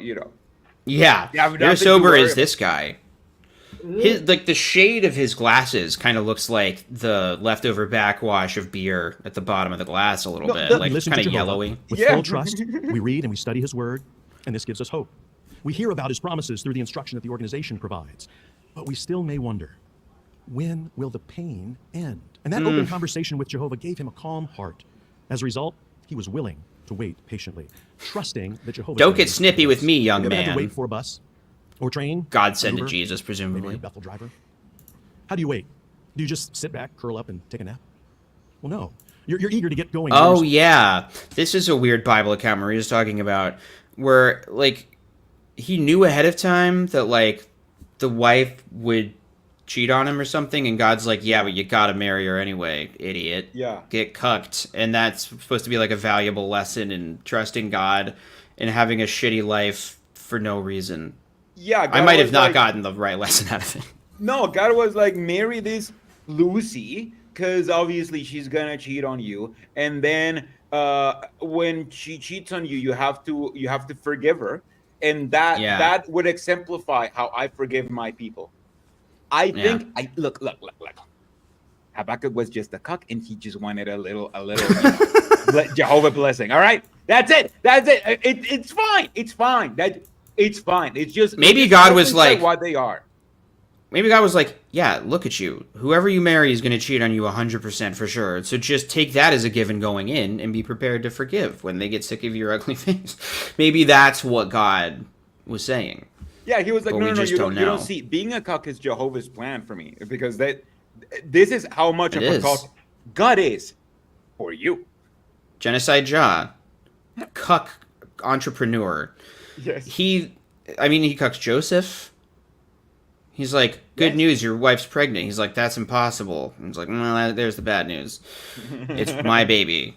Yeah, you're sober as this guy. his like the shade of his glasses kind of looks like the leftover backwash of beer at the bottom of the glass a little bit, We like listen kind to of Jehovah yellowy. with Yeah. full trust. We read and we study his word, and this gives us hope. We hear about his promises through the instruction that the organization provides, but we still may wonder, when will the pain end? And that open conversation with Jehovah gave him a calm heart. As a result, he was willing to wait patiently, trusting that Jehovah. Don't get snippy with me, young you ever had to man. wait for a bus or train? God send it Uber? Jesus, Maybe presumably. a Bethel driver. How do you wait? Do you just sit back, curl up, and take a nap? Well, no. You're eager to get going. Oh yeah, this is a weird Bible account Maria's talking about, where like he knew ahead of time that like the wife would cheat on him or something, and God's like, yeah, but you gotta marry her anyway, idiot. Yeah. Get cucked. And that's supposed to be like a valuable lesson in trusting God and having a shitty life for no reason. Yeah, I God might was have not like, gotten the right lesson out of it. No, God was like, marry this Lucy, because obviously she's gonna cheat on you, and then when she cheats on you, you have to forgive her, and that would exemplify how I forgive my people. I think look. Habakkuk was just a cuck, and he just wanted a little Jehovah blessing. All right, that's it. It's fine. It's fine. It's fine. It's just Maybe God was like what they are. Maybe God was like, yeah, look at you. Whoever you marry is going to cheat on you 100% for sure. So just take that as a given going in and be prepared to forgive when they get sick of your ugly face. Maybe that's what God was saying. Yeah, he was like, But no, we just you don't don't know. see. Being a cuck is Jehovah's plan for me, because this is how much It of a is. cuck God is for you. Genocide Jah, cuck entrepreneur. Yes. He cucks Joseph. He's like, good news, your wife's pregnant. He's like, that's impossible. And he's like, well, there's the bad news. It's my baby.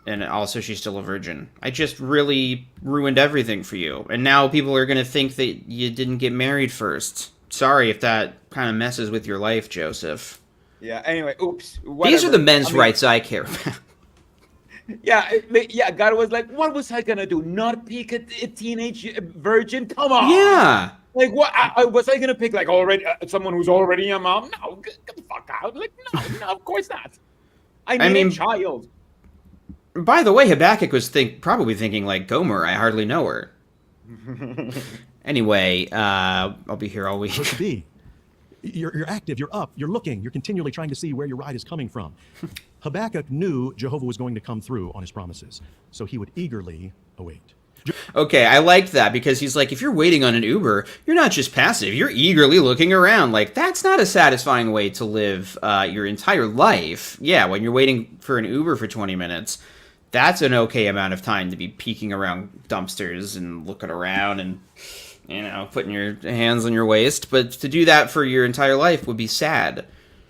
And also, she's still a virgin. I just really ruined everything for you. And now people are going to think that you didn't get married first. Sorry if that kind of messes with your life, Joseph. Yeah. Anyway, oops. These are the whatever. men's I mean, rights I care about. Yeah. God was like, what was I gonna do? Not pick a teenage virgin? Come on. Yeah. Like what? Was I gonna pick like already someone who's already a mom? No, get the fuck out. Like no, of course not. I mean, a child. By the way, Habakkuk was probably thinking like, Gomer, I hardly know her. Anyway, I'll be here all week. Supposed to be. You're active, you're up, you're looking, you're continually trying to see where your ride is coming from. Habakkuk knew Jehovah was going to come through on his promises, so he would eagerly await. Okay, I liked that, because he's like, if you're waiting on an Uber, you're not just passive, you're eagerly looking around. Like, that's not a satisfying way to live your entire life. Yeah, when you're waiting for an Uber for 20 minutes, that's an okay amount of time to be peeking around dumpsters and looking around and, you know, putting your hands on your waist. But to do that for your entire life would be sad.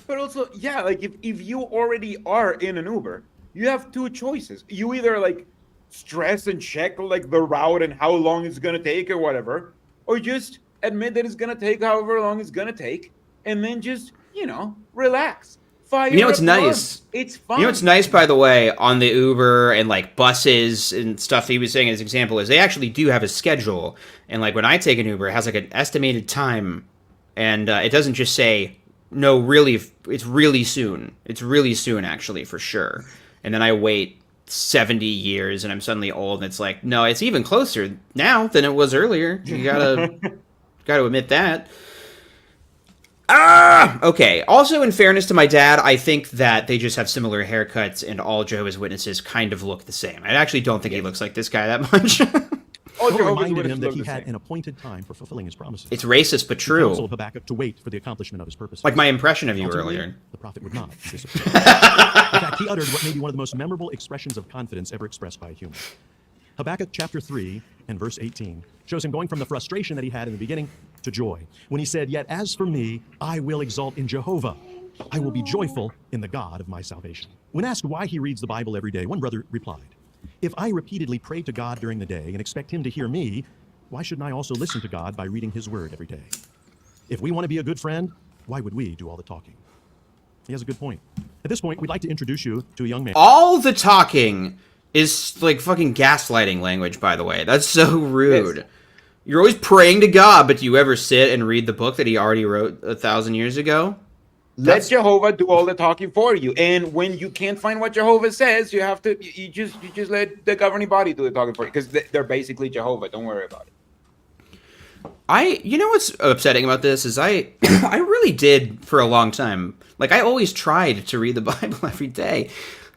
But also, yeah, like if you already are in an Uber, you have two choices. You either like stress and check like the route and how long it's gonna take or whatever, or just admit that it's gonna take however long it's gonna take, and then just, you know, relax. Fire You know what's a plug. nice? It's fun. You know what's nice, by the way, on the Uber and like buses and stuff he was saying as example is they actually do have a schedule. And like when I take an Uber, it has like an estimated time, and it doesn't just say, no, really, it's really soon. It's really soon, actually, for sure. And then I wait 70 years and I'm suddenly old, and it's like, no, it's even closer now than it was earlier. You gotta admit that. Okay. Also, in fairness to my dad, I think that they just have similar haircuts, and all Jehovah's Witnesses kind of look the same. I actually don't think he looks like this guy that much. All Jehovah Jehovah's reminded Witnesses him that look he the had same. an appointed time for fulfilling his promises. It's racist, but He true. counseled Habakkuk to wait for the accomplishment of his purpose. Like my impression of you Ultimately, earlier. the prophet would not disappoint. In fact, he uttered what may be one of the most memorable expressions of confidence ever expressed by a human. Habakkuk chapter 3 and verse 18 shows him going from the frustration that he had in the beginning to joy, when he said, "Yet as for me, I will exult in Jehovah. I will be joyful in the God of my salvation." When asked why he reads the Bible every day, one brother replied, "If I repeatedly pray to God during the day and expect him to hear me, why shouldn't I also listen to God by reading his word every day? If we want to be a good friend, why would we do all the talking?" He has a good point. At this point, we'd like to introduce you to a young man. All the talking is like fucking gaslighting language, by the way. That's so rude. Yes. You're always praying to God, but do you ever sit and read the book that he already wrote 1,000 years ago? Let Jehovah do all the talking for you. And when you can't find what Jehovah says, you have to you just let the governing body do the talking for you, because they're basically Jehovah. Don't worry about it. You know what's upsetting about this is I really did for a long time. Like, I always tried to read the Bible every day.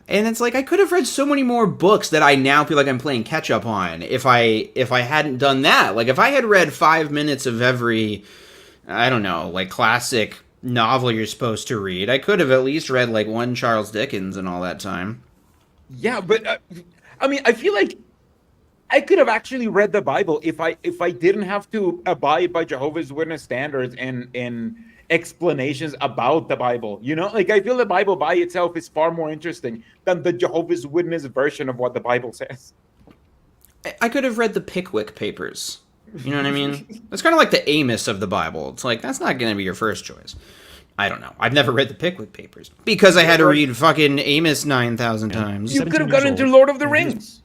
And it's like, I could have read so many more books that I now feel like I'm playing catch up on if I hadn't done that. Like, if I had read 5 minutes of every, I don't know, like, classic novel you're supposed to read, I could have at least read like one Charles Dickens in all that time. Yeah, but I mean, I feel like I could have actually read the Bible if I didn't have to abide by Jehovah's Witness standards and explanations about the Bible. You know, like, I feel the Bible by itself is far more interesting than the Jehovah's Witness version of what the Bible says. I could have read the Pickwick Papers. You know what I mean? It's kind of like the Amos of the Bible. It's like, that's not going to be your first choice. I don't know. I've never read the Pickwick Papers because I had to read fucking Amos 9,000 times. You could have gotten into Lord of the Rings.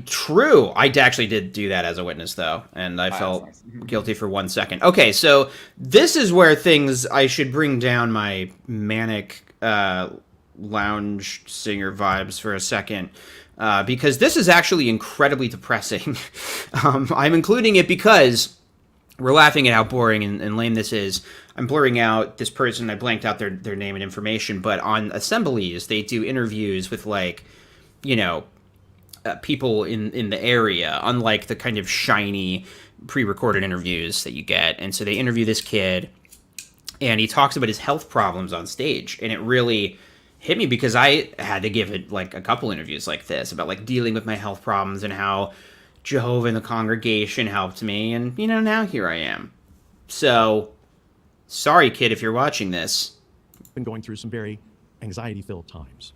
True. I actually did do that as a witness, though, and I felt guilty for 1 second. Okay, so this is where I should bring down my manic lounge singer vibes for a second, because this is actually incredibly depressing. I'm including it because we're laughing at how boring and lame this is. I'm blurring out this person. I blanked out their name and information, but on assemblies, they do interviews with, like, you know, people in the area, unlike the kind of shiny pre-recorded interviews that you get. And so they interview this kid, and he talks about his health problems on stage, and it really hit me because I had to give it like a couple interviews like this about like dealing with my health problems and how Jehovah and the congregation helped me, and you know, now here I am. So sorry, kid, if you're watching this. Been going through some very anxiety-filled times.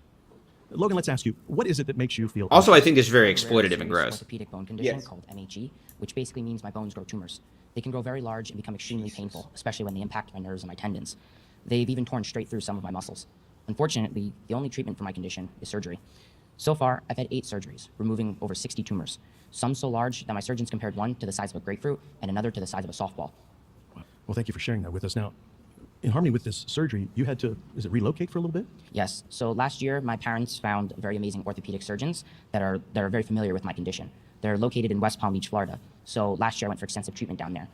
Logan, let's ask you, what is it that makes you feel... Also, I think this is very exploitative and gross. Orthopedic bone condition called MHE, which basically means my bones grow tumors. They can grow very large and become extremely painful, especially when they impact my nerves and my tendons. They've even torn straight through some of my muscles. Unfortunately, the only treatment for my condition is surgery. So far, I've had 8 surgeries, removing over 60 tumors. Some so large that my surgeons compared one to the size of a grapefruit and another to the size of a softball. Well, thank you for sharing that with us. Now, in harmony with this surgery, you had to, relocate for a little bit? Yes. So last year, my parents found very amazing orthopedic surgeons that are very familiar with my condition. They're located in West Palm Beach, Florida. So last year, I went for extensive treatment down there.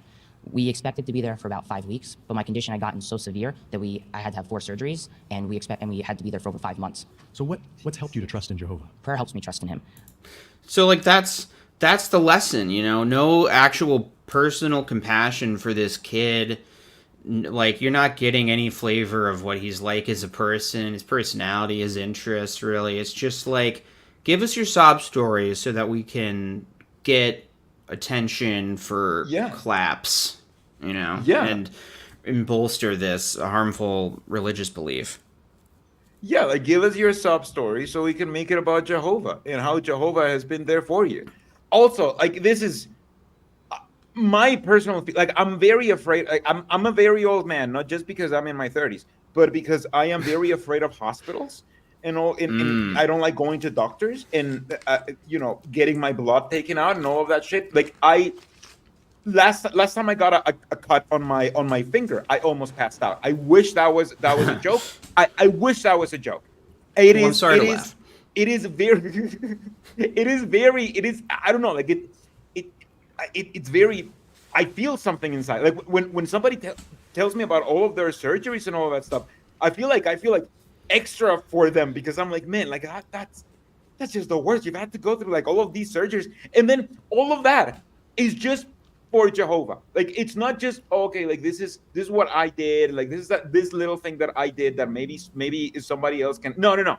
We expected to be there for about 5 weeks, but my condition had gotten so severe that I had to have 4 surgeries, and we had to be there for over 5 months. So what's helped you to trust in Jehovah? Prayer helps me trust in him. So, like, that's the lesson, you know? No actual personal compassion for this kid. Like, you're not getting any flavor of what he's like as a person, his personality, his interests, really. It's just like, give us your sob stories so that we can get attention for claps, you know? And bolster this harmful religious belief. Yeah, like, give us your sob story so we can make it about Jehovah and how Jehovah has been there for you. Also, like, this is my personal, like, I'm very afraid. Like, I'm a very old man, not just because I'm in my 30s, but because I am very afraid of hospitals. And I don't like going to doctors and you know, getting my blood taken out and all of that shit. Like, last time I got a cut on my finger, I almost passed out. I wish that was a joke. I wish that was a joke. I'm sorry to laugh. It is very. I don't know. Like, it's very. I feel something inside. Like, when somebody tells me about all of their surgeries and all of that stuff, I feel like extra for them, because I'm like, man, like, that's just the worst. You've had to go through like all of these surgeries, and then all of that is just for Jehovah. Like, it's not just, okay, like, this is what I did, like, this little thing that I did that maybe somebody else can. No.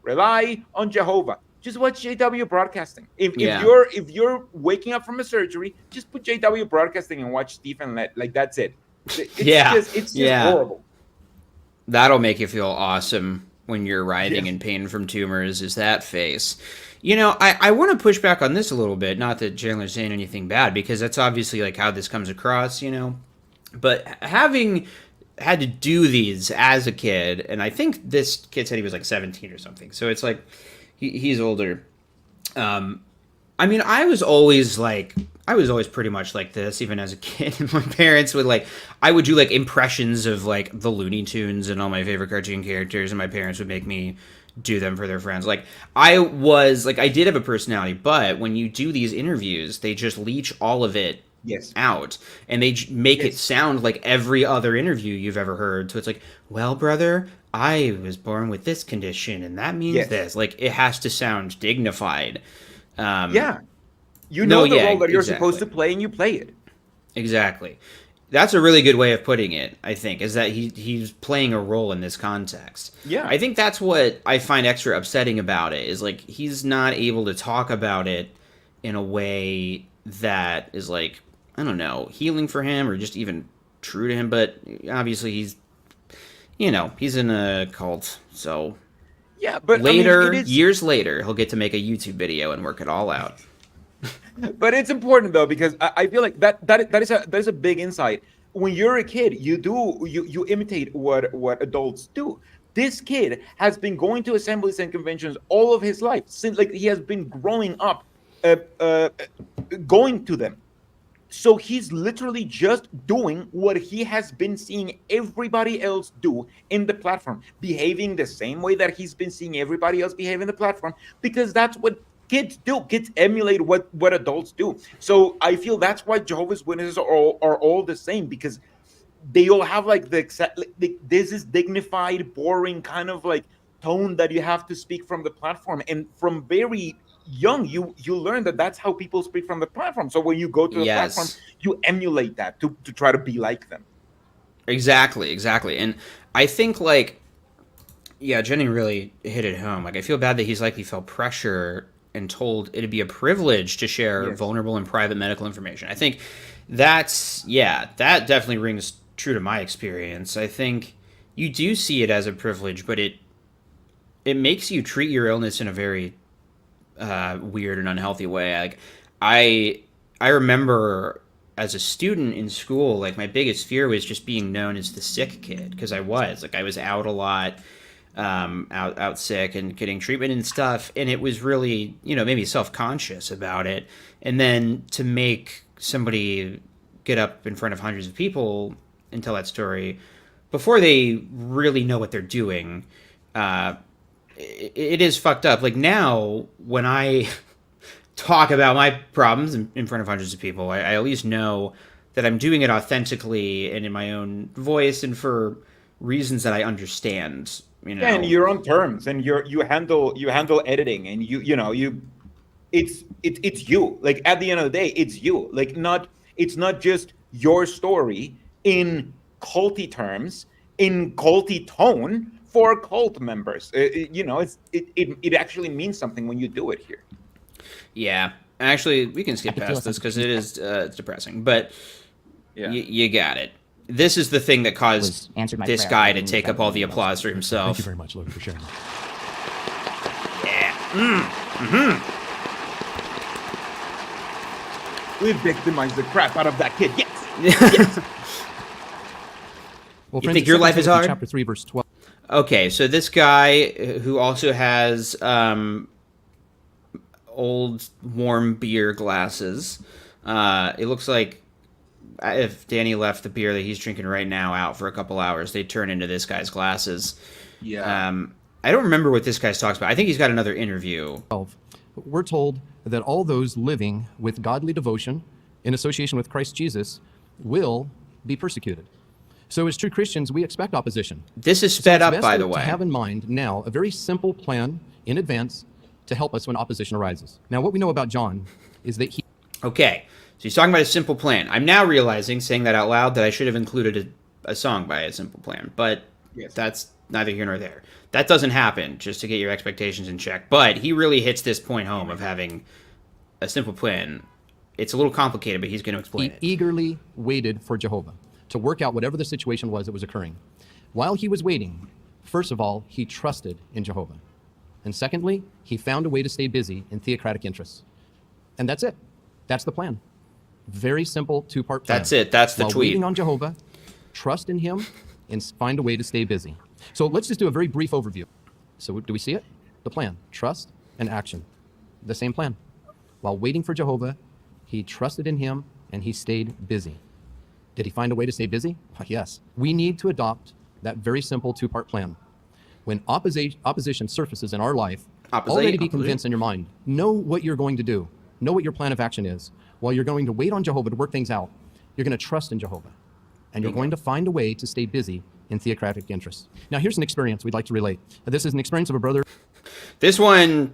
Rely on Jehovah. Just watch JW Broadcasting. If you're waking up from a surgery, just put JW Broadcasting and watch Stephen Lett. Like, that's it. It's just horrible. That'll make you feel awesome when you're writhing in pain from tumors, is that face. You know, I want to push back on this a little bit. Not that Chandler's saying anything bad, because that's obviously like how this comes across, you know. But having had to do these as a kid, and I think this kid said he was like 17 or something. So it's like he's older. I mean, I was always like I was always pretty much like this, even as a kid. My parents would I would do impressions of the Looney Tunes and all my favorite cartoon characters, and my parents would make me do them for their friends. I did have a personality, but when you do these interviews, they just leech all of it Yes. out, and they make it sound like every other interview you've ever heard. So it's well, brother, I was born with this condition, and that means this. It has to sound dignified. Yeah. You know the role that you're supposed to play, and you play it. Exactly. That's a really good way of putting it, I think, is that he's playing a role in this context. Yeah. I think that's what I find extra upsetting about it, is he's not able to talk about it in a way that is I don't know, healing for him or just even true to him. But obviously he's in a cult, so Yeah, but later, years later, he'll get to make a YouTube video and work it all out. But it's important though, because I feel like that is a big insight. When you're a kid, you imitate what adults do. This kid has been going to assemblies and conventions all of his life, since he has been growing up, going to them. So he's literally just doing what he has been seeing everybody else do in the platform, behaving the same way that he's been seeing everybody else behave in the platform, because that's what kids do. Kids emulate what adults do. So I feel that's why Jehovah's Witnesses are all the same, because they all have this is dignified, boring kind of tone that you have to speak from the platform. And from very young, you learn that that's how people speak from the platform. So when you go to the platform, you emulate that to try to be like them. Exactly. And I think Jenny really hit it home. I feel bad that he felt pressure and told it'd be a privilege to share vulnerable and private medical information. I think that definitely rings true to my experience. I think you do see it as a privilege, but it makes you treat your illness in a very weird and unhealthy way. I remember as a student in school, my biggest fear was just being known as the sick kid, because I was out a lot, out sick and getting treatment and stuff, and it was really made me self-conscious about it. And then to make somebody get up in front of hundreds of people and tell that story before they really know what they're doing, it is fucked up. Now, when I talk about my problems in front of hundreds of people, I at least know that I'm doing it authentically and in my own voice and for reasons that I understand. Yeah, and your own terms, and you handle editing, and it's you. At the end of the day, it's you. It's not just your story in culty terms, in culty tone for cult members. It actually means something when you do it here. Yeah, actually, we can skip past this because it is it's depressing. But you got it. This is the thing that caused this guy to take up all the applause for himself. Thank you very much, Logan, for sharing that. We victimized the crap out of that kid. Yes. Well, you think your life is hard? Chapter 3, verse 12. Okay, so this guy who also has old warm beer glasses. It looks like if Danny left the beer that he's drinking right now out for a couple hours, they'd turn into this guy's glasses. Yeah. I don't remember what this guy talks about. I think he's got another interview. We're told that all those living with godly devotion in association with Christ Jesus will be persecuted. So as true Christians, we expect opposition. This is sped up, by the way. To have in mind now a very simple plan in advance to help us when opposition arises. Now, what we know about John is that he... Okay, so he's talking about a simple plan. I'm now realizing, saying that out loud, that I should have included a song by A Simple Plan, but that's neither here nor there. That doesn't happen, just to get your expectations in check. But he really hits this point home of having a simple plan. It's a little complicated, but he's going to explain it. He eagerly waited for Jehovah to work out whatever the situation was that was occurring. While he was waiting, first of all, he trusted in Jehovah. And secondly, he found a way to stay busy in theocratic interests. And that's it. That's the plan. Very simple two-part plan. That's it. That's the While tweet. Waiting on Jehovah, trust in him, and find a way to stay busy. So let's just do a very brief overview. So do we see it? The plan, trust and action. The same plan. While waiting for Jehovah, He trusted in him and he stayed busy. Did he find a way to stay busy? Yes. We need to adopt that very simple two-part plan. When opposition surfaces in our life, already be convinced in your mind. Know what you're going to do. Know what your plan of action is. While you're going to wait on Jehovah to work things out, you're going to trust in Jehovah. And you're going to find a way to stay busy in theocratic interests. Now, here's an experience we'd like to relate. This is an experience of a brother. This one,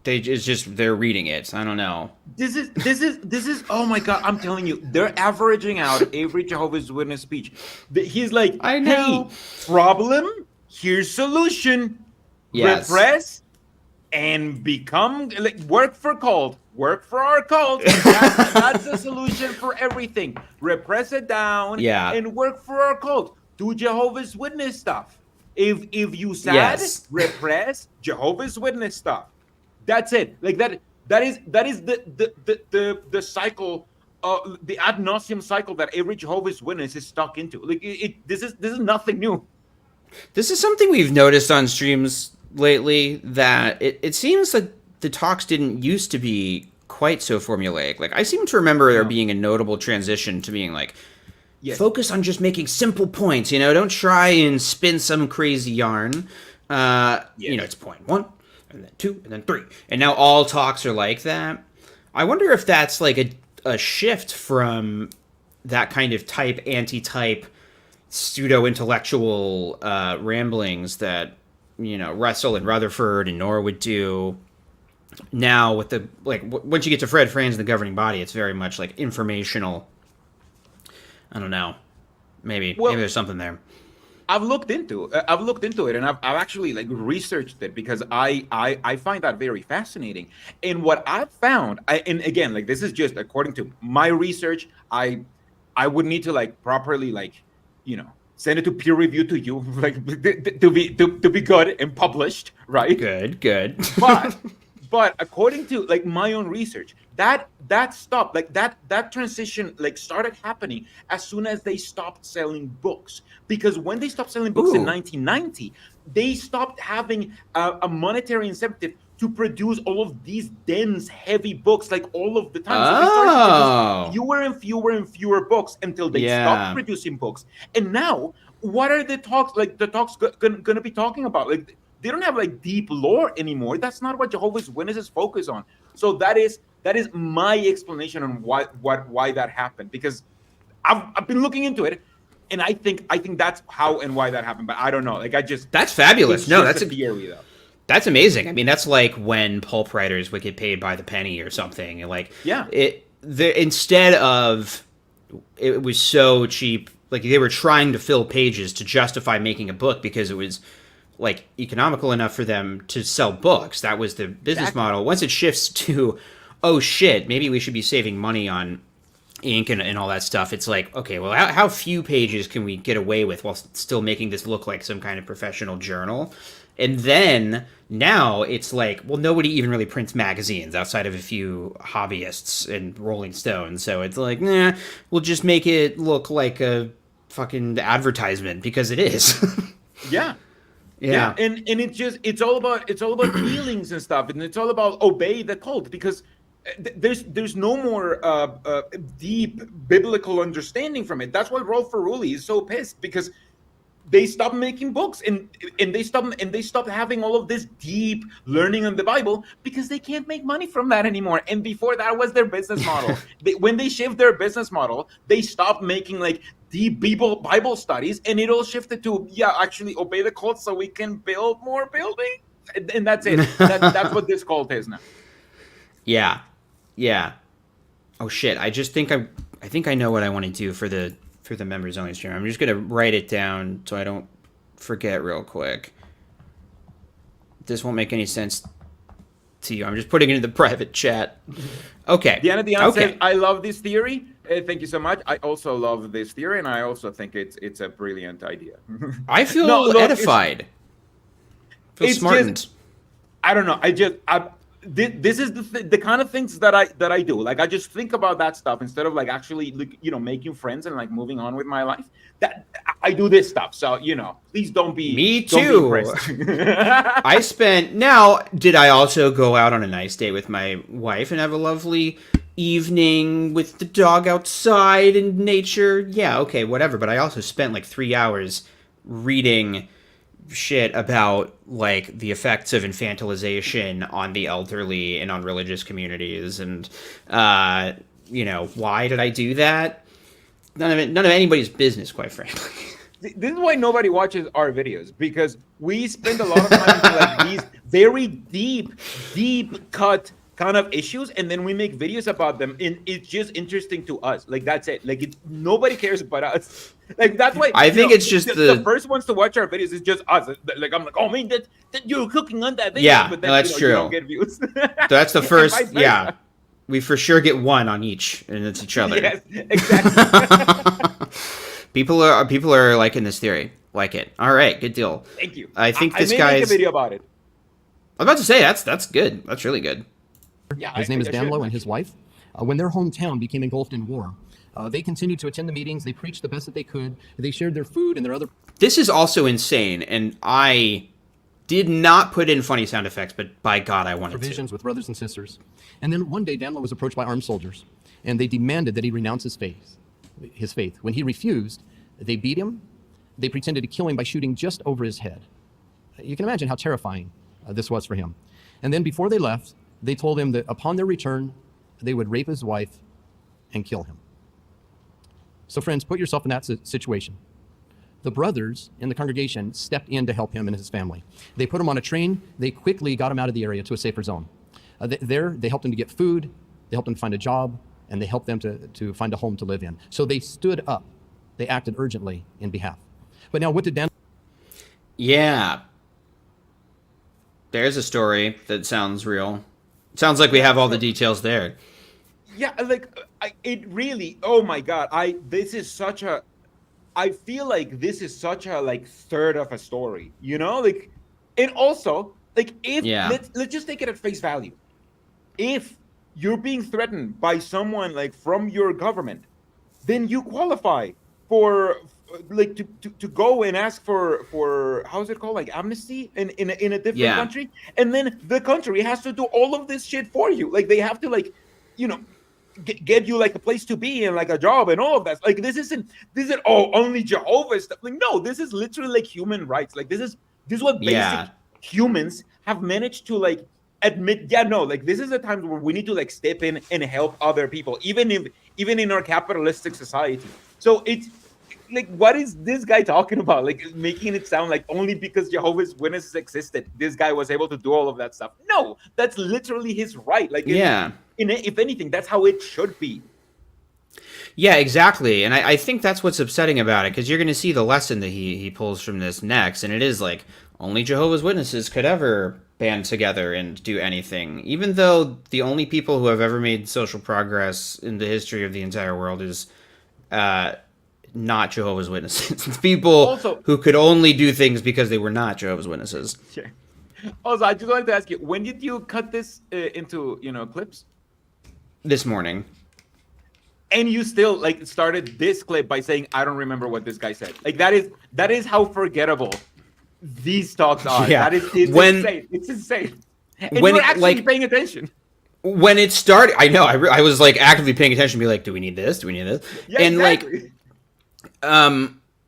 they're reading it. I don't know. This is. Oh my God! I'm telling you, they're averaging out every Jehovah's Witness speech. He's like, I know. Hey, problem. Here's solution. Yes. Repress and become like work for cult. Work for our cult. That's the solution for everything. Repress it down. Yeah. And work for our cult. Do Jehovah's Witness stuff. If you sad, repress Jehovah's Witness stuff. That's it. Like that is the cycle, the ad nauseum cycle that every Jehovah's Witness is stuck into. Like this is nothing new. This is something we've noticed on streams lately, that it seems that the talks didn't used to be quite so formulaic. Like, I seem to remember there being a notable transition to being like, focus on just making simple points, don't try and spin some crazy yarn. It's point 1, and then 2, and then 3. And now all talks are like that. I wonder if that's like a shift from that kind of type, anti-type, pseudo-intellectual ramblings that, Russell and Rutherford and Noor would do. Now with the, once you get to Fred Franz and the governing body, it's very much like informational. I don't know. Maybe there's something there. I've looked into it, and I've actually researched it because I find that very fascinating. And what I've found, and again, this is just according to my research, I would need to properly send it to peer review to you, to be good and published, right? Good. But according to my own research, that stopped, that transition started happening as soon as they stopped selling books. Because when they stopped selling books in 1990, they stopped having a monetary incentive to produce all of these dense, heavy books all of the time. So they started to produce fewer and fewer and fewer books until they stopped producing books. And now, what are the talks going to be talking about? They don't have deep lore anymore. That's not what Jehovah's Witnesses focus on. So that is my explanation on why that happened. Because I've been looking into it, and I think that's how and why that happened. But I don't know. That's fabulous. No, that's a theory though. That's amazing. I mean, that's like when pulp writers would get paid by the penny or something. And instead of it was so cheap, they were trying to fill pages to justify making a book because it was economical enough for them to sell books. That was the business model. Once it shifts to, oh shit, maybe we should be saving money on ink and all that stuff. It's okay, well, how few pages can we get away with while still making this look like some kind of professional journal? And then now it's well, nobody even really prints magazines outside of a few hobbyists and Rolling Stone. So it's nah, we'll just make it look like a fucking advertisement because it is. Yeah. And it's all about feelings and stuff, and it's all about obey the cult, because there's no more deep biblical understanding from it. That's why Rolf Ferrulli is so pissed, because they stopped making books and they stopped having all of this deep learning on the Bible because they can't make money from that anymore. And before that was their business model. When they shift their business model, they stopped making deep Bible studies, and it all shifted to actually obey the cult so we can build more buildings. And that's it. That's what this cult is now. Yeah. Oh shit! I think I know what I want to do for the members only stream. I'm just gonna write it down so I don't forget real quick. This won't make any sense to you. I'm just putting it in the private chat. Okay. Diana Dion said, I love this theory. Thank you so much. I also love this theory, and I also think it's a brilliant idea. I feel edified. Feel smartened. I don't know. This is the kind of things that I do. I just think about that stuff instead of actually making friends and moving on with my life. That I do this stuff. So, please don't be. Me don't be too. impressed. Now, did I also go out on a nice date with my wife and have a lovely evening with the dog outside and nature? Yeah, okay, whatever. But I also spent like 3 hours reading shit about like the effects of infantilization on the elderly and on religious communities. And, why did I do that? None of anybody's business, quite frankly. This is why nobody watches our videos, because we spend a lot of time into like these very deep cut kind of issues, and then we make videos about them, and it's just interesting to us. Like, that's it. Like, nobody cares about us. Like, that's why I think it's just the first ones to watch our videos is just us. Like, I'm like, oh man, that you're cooking on that video, Yeah, but then, no, that's true. You don't get views. That's the And first. vice versa. Yeah, we for sure get one on each, and it's each other. Yes, exactly. People are liking this theory. Like it. All right, good deal. Thank you. I think this I may guy's. make a video about it. I was about to say that's good. That's really good. Yeah, His name is I should. Danlo, and his wife. When their hometown became engulfed in war, they continued to attend the meetings. They preached the best that they could. They shared their food and their other This is also insane, and I did not put in funny sound effects, but by God, I wanted provisions to. with brothers and sisters. And then one day, Danlo was approached by armed soldiers, and they demanded that he renounce his faith. When he refused, they beat him. They pretended to kill him by shooting just over his head. You can imagine how terrifying this was for him. And then before they left, they told him that upon their return, they would rape his wife and kill him. So friends, put yourself in that situation. The brothers in the congregation stepped in to help him and his family. They put him on a train. They quickly got him out of the area to a safer zone. They helped him to get food. They helped him to find a job, and they helped them to find a home to live in. So they stood up. They acted urgently in behalf. But now, what did Dan? Yeah. There's a story that sounds real. Sounds like we have all the details there. Yeah, like it really. Oh my God! This is such a. I feel like this is such a like third of a story. Like, and also like if let's just take it at face value. If you're being threatened by someone like from your government, then you qualify for like to go and ask for how's it called, like amnesty in a different country, and then the country has to do all of this shit for you. Like they have to like get you like a place to be and like a job and all of that. Like this isn't only Jehovah's stuff. Like no, this is literally like human rights. Like this is what basic humans have managed to like admit. Like this is a time where we need to like step in and help other people, even in our capitalistic society. So it's like, what is this guy talking about? Like making it sound like only because Jehovah's Witnesses existed, this guy was able to do all of that stuff. No, that's literally his right. Like, if anything, that's how it should be. Yeah, exactly. And I think that's what's upsetting about it, because you're going to see the lesson that he pulls from this next. And it is like, only Jehovah's Witnesses could ever band together and do anything. Even though the only people who have ever made social progress in the history of the entire world is not Jehovah's Witnesses. It's people also, who could only do things because they were not Jehovah's Witnesses. Sure. Also, I just wanted to ask you, when did you cut this into clips? This morning. And you still like started this clip by saying, I don't remember what this guy said. Like that is how forgettable these talks are. Yeah. It's insane. It's insane. And you're actually paying attention. When it started, I know, I was like actively paying attention, be like, do we need this? Do we need this? Yeah, and exactly.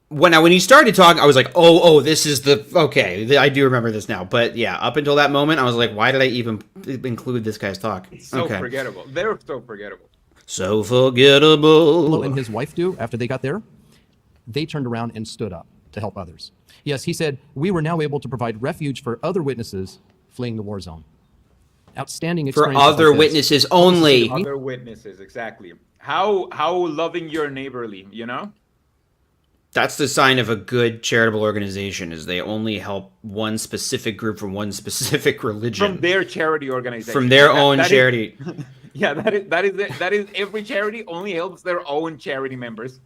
When he started talking, I was like, oh, this is okay. I do remember this now. But yeah, up until that moment, I was like, why did I even include this guy's talk? It's so forgettable. They're so forgettable. So forgettable. And his wife do after they got there? They turned around and stood up to help others. Yes, he said, we were now able to provide refuge for other witnesses fleeing the war zone. Outstanding experience. For other witnesses only. Other witnesses, exactly. How loving your neighborly, That's the sign of a good charitable organization, is they only help one specific group from one specific religion. From their charity organization. From their own charity. Yeah, that is every charity only helps their own charity members.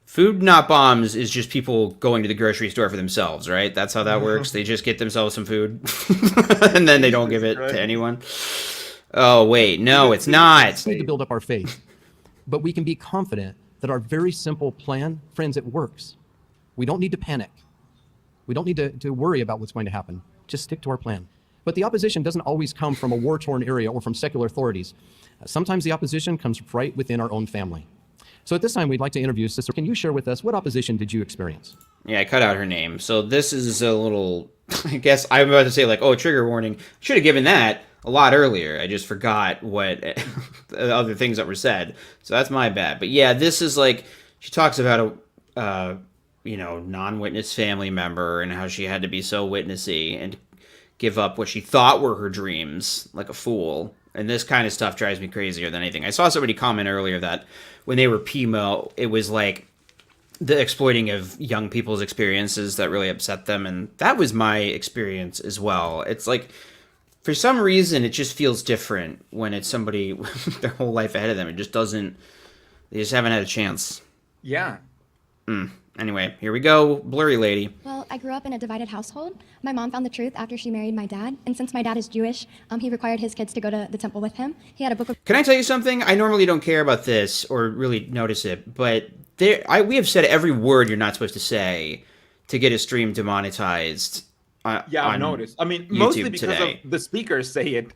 Food Not Bombs is just people going to the grocery store for themselves, right? That's how that works. They just get themselves some food and then they don't give it to anyone. Oh, wait. No, it's not. We need to build up our faith, but we can be confident that our very simple plan, friends, it works. We don't need to panic. We don't need to worry about what's going to happen. Just stick to our plan. But the opposition doesn't always come from a war-torn area or from secular authorities. Sometimes the opposition comes right within our own family. So at this time, we'd like to interview Sister. Can you share with us what opposition did you experience? Yeah, I cut out her name. So this is a little, I guess I'm about to say like, oh, trigger warning. Should have given that a lot earlier. I just forgot what the other things that were said. So that's my bad. But yeah, this is like, she talks about a, non-witness family member and how she had to be so witnessy and give up what she thought were her dreams like a fool. And this kind of stuff drives me crazier than anything. I saw somebody comment earlier that when they were PMO, it was like the exploiting of young people's experiences that really upset them. And that was my experience as well. It's like, for some reason, it just feels different when it's somebody with their whole life ahead of them. It just doesn't, they just haven't had a chance. Yeah. Anyway, here we go. Blurry lady. Well, I grew up in a divided household. My mom found the truth after she married my dad. And since my dad is Jewish, he required his kids to go to the temple with him. He had a book of... Can I tell you something? I normally don't care about this or really notice it, but we have said every word you're not supposed to say to get a stream demonetized. Yeah, I've noticed. I mean, YouTube mostly because today. of the speakers say it.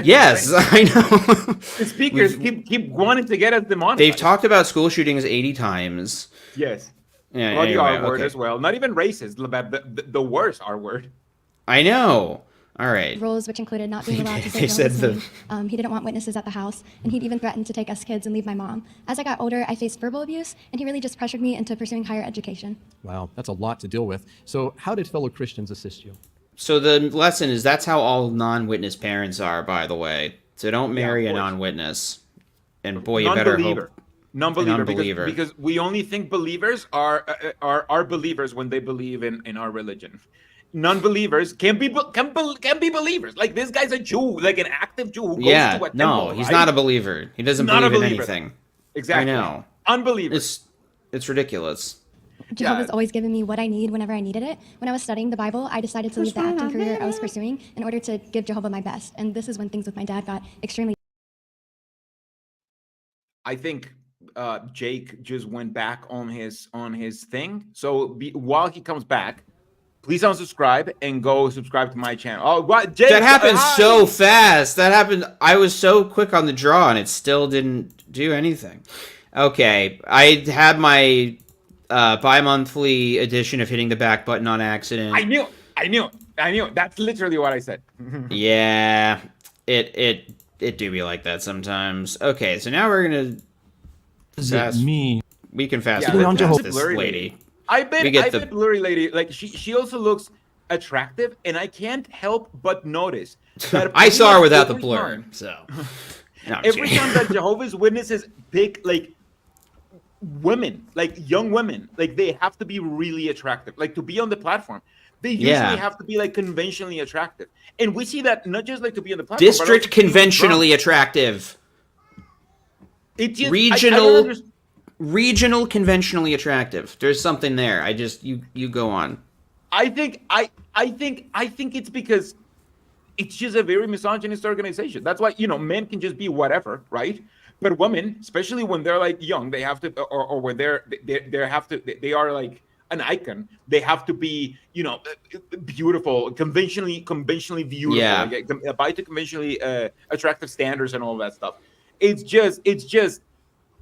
Yes, I know. The speakers keep wanting to get us demonetized. They've talked about school shootings 80 times. Yes. Yeah, Well, the anyway, R word okay. as well. Not even racist, but the worst R word. I know. All right. rules, which included not being allowed to They say said Jehovah's name. He didn't want witnesses at the house, and he'd even threatened to take us kids and leave my mom. As I got older, I faced verbal abuse, and he really just pressured me into pursuing higher education. Wow, that's a lot to deal with. So how did fellow Christians assist you? So the lesson is that's how all non-witness parents are, by the way. So don't marry a course. non-witness. And boy, you better hope. Non-believer, because we only think believers are believers when they believe in our religion. Non-believers can be believers. Like this guy's a Jew, like an active Jew who goes to a temple. No, he's not a believer. He doesn't Not a believe in believer. anything. Exactly. I know. Unbelievers. It's ridiculous. Jehovah's always given me what I need whenever I needed it. When I was studying the Bible, I decided to leave the acting career I was pursuing in order to give Jehovah my best. And this is when things with my dad got extremely... I think Jake just went back on his thing. So while he comes back, please unsubscribe and go subscribe to my channel. Oh, what? Jake, That happened hi! so fast. That happened. I was so quick on the draw, and it still didn't do anything. Okay, I had my bi-monthly edition of hitting the back button on accident. I knew. That's literally what I said. Yeah, it do be like that sometimes. Okay, so now we're gonna. Is it me? We can fast Yeah, forward on past Jehovah. this Blurry lady. I bet We get Blurry Lady, like she also looks attractive, and I can't help but notice that I saw her without the every blur, time- so. No, I'm Every kidding. time that Jehovah's Witnesses pick like women, like young women, like they have to be really attractive. Like to be on the platform, they usually Yeah. have to be like conventionally attractive. And we see that not just like to be on the platform, but also District to be on conventionally drums. attractive. It just, I Regional- don't understand. Regional conventionally attractive. There's something there. I just you go on. I think it's because it's just a very misogynist organization. That's why, men can just be whatever, right? But women, especially when they're like young, they have to, or when they are like an icon. They have to be, beautiful, conventionally beautiful, Yeah. like, by the conventionally attractive standards and all that stuff.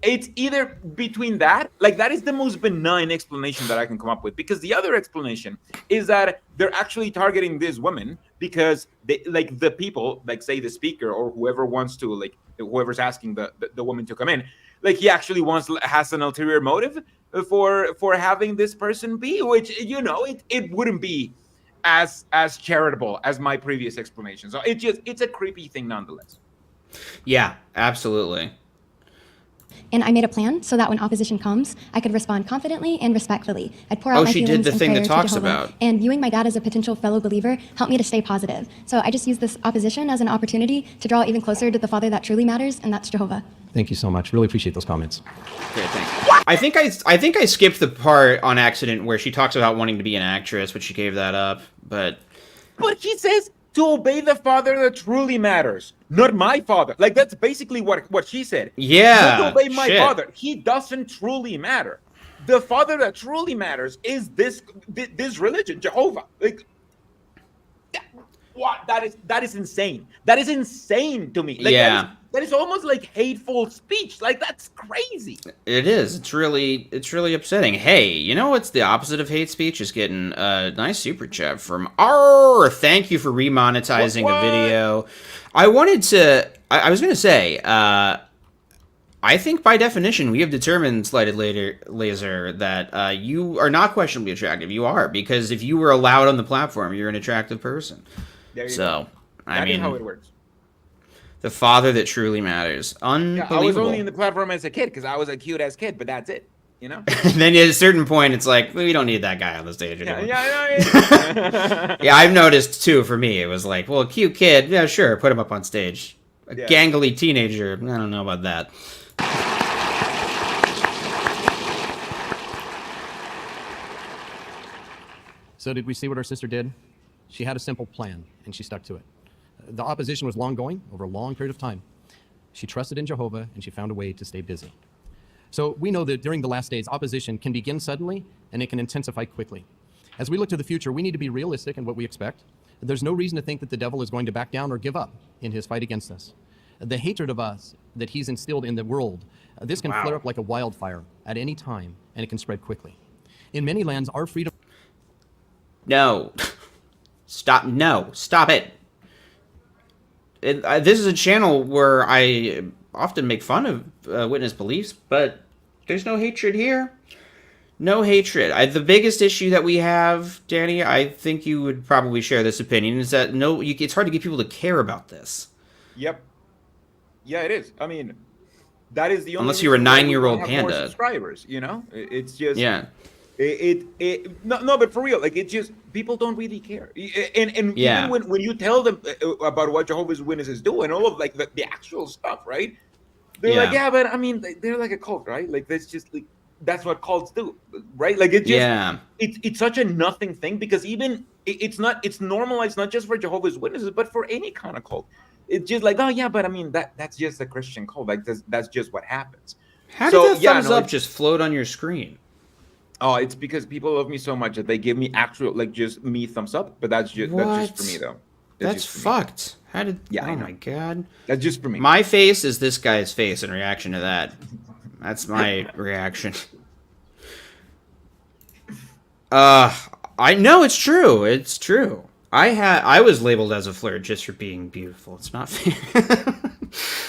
It's either between that, like that is the most benign explanation that I can come up with, because the other explanation is that they're actually targeting these women because they, like the people, like say the speaker or whoever wants to, like whoever's asking the woman to come in, like he actually has an ulterior motive for having this person be, which it wouldn't be as charitable as my previous explanation. So it's a creepy thing nonetheless. Yeah, absolutely. And I made a plan so that when opposition comes, I could respond confidently and respectfully. I'd pour out Oh, my she did feelings the and thing that prayer to talks Jehovah. about. And viewing my dad as a potential fellow believer helped me to stay positive. So I just used this opposition as an opportunity to draw even closer to the Father that truly matters, and that's Jehovah. Thank you so much. Really appreciate those comments. Okay, thanks. I think I skipped the part on accident where she talks about wanting to be an actress, but she gave that up. But He says to obey the Father that truly matters, not my Father. Like that's basically what she said. yeah, Not to obey my shit. Father. He doesn't truly matter. the father that truly matters is this religion, Jehovah. Like, what? That is insane. That is insane to me. Like, Yeah. that is almost like hateful speech. Like, that's crazy. It is. It's really upsetting. Hey, you know what's the opposite of hate speech? Is getting a nice super chat from R. Thank you for remonetizing What? a video. I wanted to. I was gonna say. I think by definition we have determined, Slighted Laser, that you are not questionably attractive. You are, because if you were allowed on the platform, you're an attractive person. There you So, go. I That is mean, how it works. the father that truly matters. Yeah, Unbelievable. I was only in the platform as a kid because I was a cute ass kid, but that's it. You know? And then at a certain point, it's like, we don't need that guy on the stage Yeah, anymore. yeah. Yeah, I've noticed too. For me, it was like, well, a cute kid, yeah, sure, put him up on stage. A Yeah. gangly teenager, I don't know about that. So did we see what our sister did? She had a simple plan, and she stuck to it. The opposition was long going, over a long period of time. She trusted in Jehovah, and she found a way to stay busy. So we know that during the last days, opposition can begin suddenly, and it can intensify quickly. As we look to the future, we need to be realistic in what we expect. There's no reason to think that the devil is going to back down or give up in his fight against us. The hatred of us that he's instilled in the world, this can flare up like a wildfire at any time, and it can spread quickly. In many lands, our freedom... No. Stop. No. Stop it. This is a channel where I often make fun of witness beliefs, but there's no hatred here. No hatred. The biggest issue that we have, Danny, I think you would probably share this opinion, is that it's hard to get people to care about this. Yep. Yeah, it is. I mean, that is the only. Unless you're a reason why we 9-year-old don't have more panda. subscribers, you know, it's just Yeah. No, but for real, like, it's just people don't really care, and Yeah. even when you tell them about what Jehovah's Witnesses do and all of like the actual stuff, right? They're like, yeah, but I mean, they're like a cult, right? Like, that's just like that's what cults do, right? Like, it just it's such a nothing thing, because even it's normalized not just for Jehovah's Witnesses but for any kind of cult. It's just like, oh yeah, but I mean that's just a Christian cult. Like, that's just what happens. How did that thumbs up just float on your screen? Oh, it's because people love me so much that they give me actual, like, just me thumbs up. But that's just for me, though. That's fucked. How did? Yeah, oh my god. That's just for me. My face is this guy's face in reaction to that. That's my reaction. I know it's true. It's true. I was labeled as a flirt just for being beautiful. It's not fair.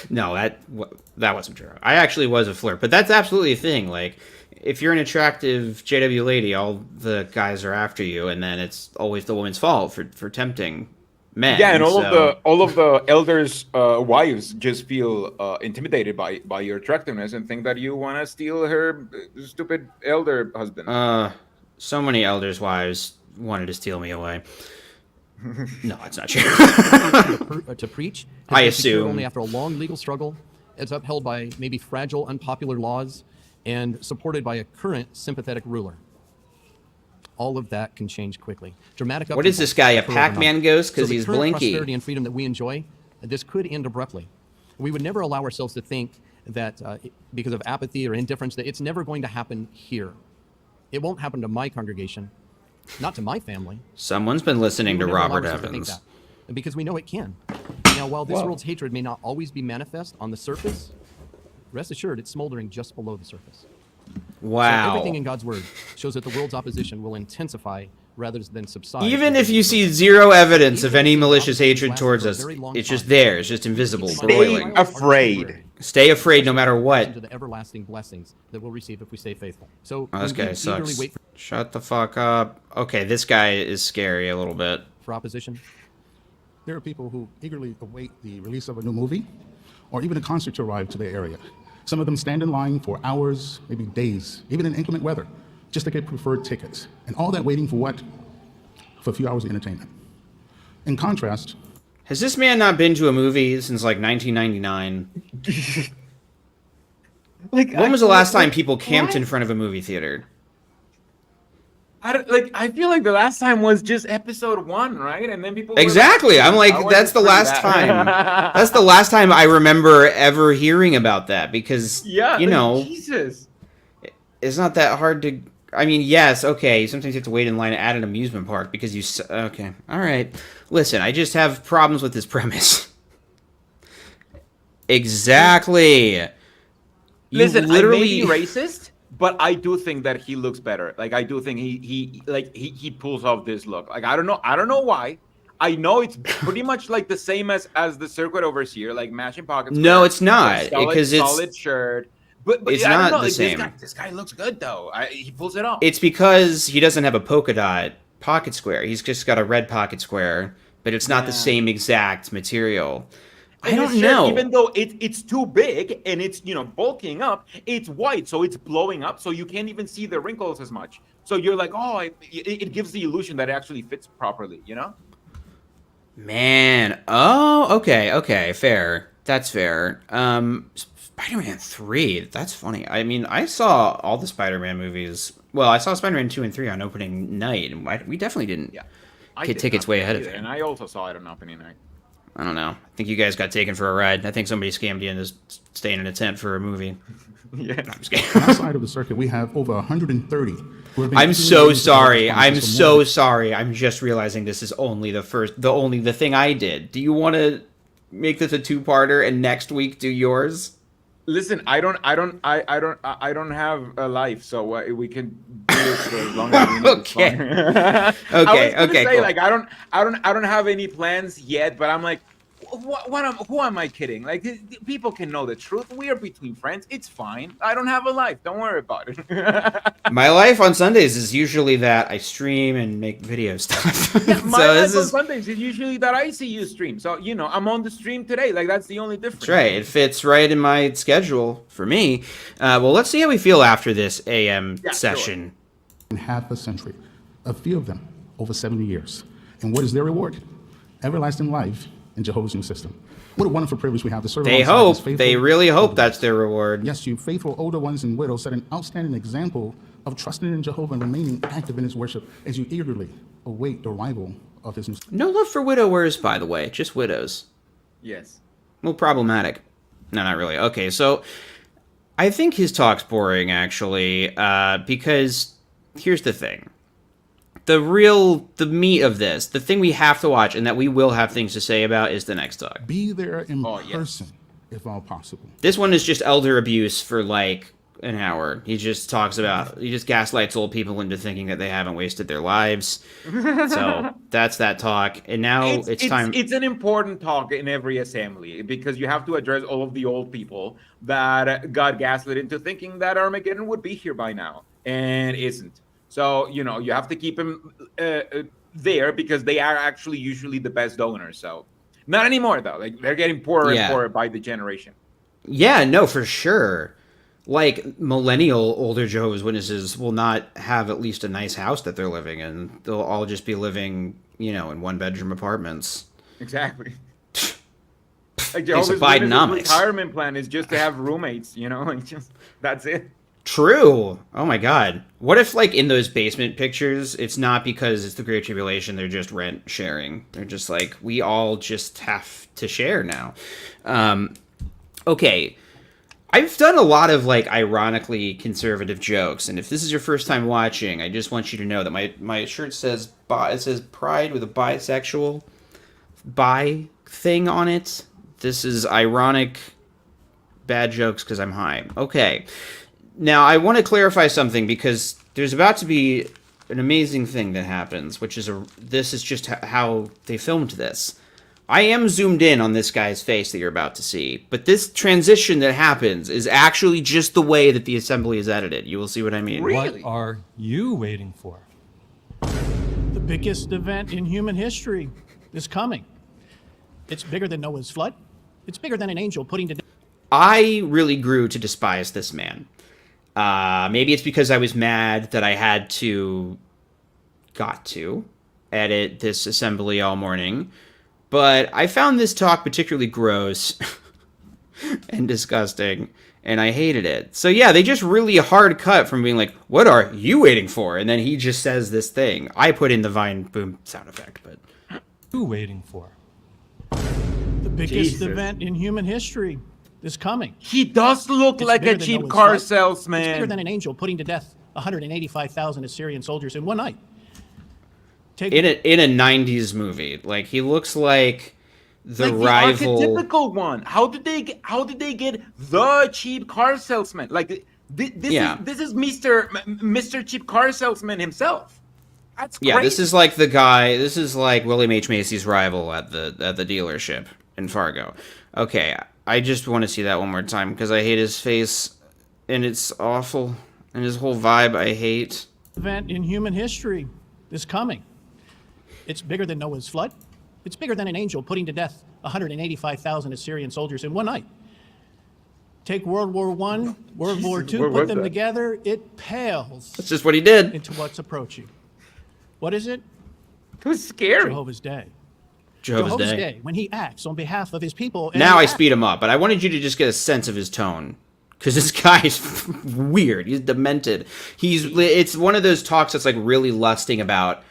No, that wasn't true. I actually was a flirt, but that's absolutely a thing. Like, if you're an attractive JW lady, all the guys are after you, and then it's always the woman's fault for tempting men. Yeah, and all of the elders' wives just feel intimidated by your attractiveness and think that you want to steal her stupid elder husband. So many elders' wives wanted to steal me away. No, that's not true. to preach, I assume only after a long legal struggle. It's upheld by maybe fragile, unpopular laws, and supported by a current sympathetic ruler. All of that can change quickly. Dramatic. What is this guy, a Pac-Man ghost? Because he's blinky. Prosperity and freedom that we enjoy, this could end abruptly. We would never allow ourselves to think that because of apathy or indifference, that it's never going to happen here. It won't happen to my congregation, not to my family. Someone's been listening to Robert Evans. Because we know it can. Now, while this world's hatred may not always be manifest on the surface, rest assured it's smoldering just below the surface. Wow. So everything in God's word shows that the world's opposition will intensify rather than subside. Even if you see zero evidence of any malicious hatred towards us, it's just there. It's just invisible, broiling. Stay afraid. Stay afraid no matter what. To the everlasting blessings that we'll receive if we stay faithful. So this guy sucks. Shut the fuck up. Okay, this guy is scary a little bit. For opposition. There are people who eagerly await the release of a new movie or even a concert to arrive to their area. Some of them stand in line for hours, maybe days, even in inclement weather, just to get preferred tickets. And all that waiting for what? For a few hours of entertainment. In contrast... Has this man not been to a movie since, like, 1999? When was the last time people camped in front of a movie theater? I feel like the last time was just episode 1, right? And then people exactly. I'm like, that's the last time. That's the last time I remember ever hearing about that, because you know, Jesus. it's not that hard to. I mean, yes, okay. Sometimes you have to wait in line at an amusement park because okay, all right. Listen, I just have problems with this premise. Exactly. Listen, literally... I may be racist, but I do think that he looks better. Like, I do think he pulls off this look. Like, I don't know why. I know it's pretty much like the same as the circuit overseer, like matching pockets. No, it's not, because it's solid shirt. But it's I don't not know, the like, same. This guy looks good though. He pulls it off. It's because he doesn't have a polka dot pocket square. He's just got a red pocket square, but it's not the same exact material. I don't know. Even though it's too big and it's, you know, bulking up, it's white, so it's blowing up, so you can't even see the wrinkles as much. So you're like, oh, it gives the illusion that it actually fits properly, you know? Man, oh, okay, fair. That's fair. Spider-Man 3, that's funny. I mean, I saw all the Spider-Man movies. Well, I saw Spider-Man 2 and 3 on opening night, and we definitely didn't get tickets way ahead of it. And I also saw it on opening night. I don't know. I think you guys got taken for a ride. I think somebody scammed you into staying in a tent for a movie. Yeah. No, I'm just kidding. Outside of the circuit, we have over 130. I'm so sorry. I'm so sorry. I'm just realizing this is only the thing I did. Do you want to make this a two-parter and next week do yours? Listen, I don't have a life, so we can do this for as long as we need. Okay. I was gonna say, cool. like, I don't have any plans yet, but I'm like, who am I kidding? Like, people can know the truth. We are between friends. It's fine. I don't have a life. Don't worry about it. My life on Sundays is usually that I stream and make video stuff. Yeah, my life on Sundays is usually that I see you stream. So, you know, I'm on the stream today. Like, that's the only difference. That's right. It fits right in my schedule for me. Well, let's see how we feel after this AM session. In half a century, a few of them over 70 years. And what is their reward? Everlasting life in Jehovah's new system. What a wonderful privilege we have to serve. They really hope that's their reward. Yes, you faithful older ones and widows set an outstanding example of trusting in Jehovah and remaining active in his worship as you eagerly await the arrival of his new system. No love for widowers, by the way, just widows. Yes. Well, problematic. No, not really. Okay, so I think his talk's boring, actually, because here's the thing. The meat of this, the thing we have to watch and that we will have things to say about is the next talk. Be there in person, if all possible. This one is just elder abuse for like an hour. He just gaslights old people into thinking that they haven't wasted their lives. So that's that talk. And now it's time. It's an important talk in every assembly because you have to address all of the old people that got gaslit into thinking that Armageddon would be here by now and isn't. So, you know, you have to keep them there because they are actually usually the best donors. So, not anymore, though. Like, they're getting poorer and poorer by the generation. Yeah, no, for sure. Like, millennial older Jehovah's Witnesses will not have at least a nice house that they're living in. They'll all just be living, you know, in one-bedroom apartments. Exactly. Like, Jehovah's Witnesses' retirement plan is just to have roommates, you know? Like, just that's it. True. Oh my God. What if, like, in those basement pictures, it's not because it's the Great Tribulation, they're just rent sharing. They're just like, we all just have to share now. Okay. I've done a lot of, like, ironically conservative jokes, and if this is your first time watching, I just want you to know that my shirt says, it says pride with a bisexual bi thing on it. This is ironic bad jokes because I'm high. Okay. Now, I want to clarify something because there's about to be an amazing thing that happens, which is this is just how they filmed this. I am zoomed in on this guy's face that you're about to see, but this transition that happens is actually just the way that the assembly is edited. You will see what I mean. Really? What are you waiting for? The biggest event in human history is coming. It's bigger than Noah's flood. It's bigger than an angel putting to death. I really grew to despise this man. Maybe it's because I was mad that I got to edit this assembly all morning, but I found this talk particularly gross and disgusting, and I hated it. So yeah, they just really hard cut from being like, what are you waiting for? And then he just says this thing. I put in the Vine boom sound effect, but... Who waiting for? The biggest event in human history is coming. He does look It's like a bigger than cheap Noah's car flood. It's bigger salesman. than an angel putting to death 185,000 Assyrian soldiers in one night. In a 90s movie. Like, he looks like the Like rival. the archetypical one. How did they get the cheap car salesman? Like this is Mr. Cheap Car Salesman himself. That's Yeah, crazy. this is like the guy. This is like William H. Macy's rival at the dealership in Fargo. Okay, I just want to see that one more time because I hate his face, and it's awful, and his whole vibe I hate. Event in human history is coming. It's bigger than Noah's flood. It's bigger than an angel putting to death 185,000 Assyrian soldiers in one night. Take World War I, World War II, put them together, it pales. That's just what he did. Into what's approaching. What is it? It was scary. Jehovah's Day. Jehovah's Day. When he acts on behalf of his people. And Now I speed him up, but I wanted you to just get a sense of his tone. Because this guy's weird. He's demented. It's one of those talks that's like really lusting about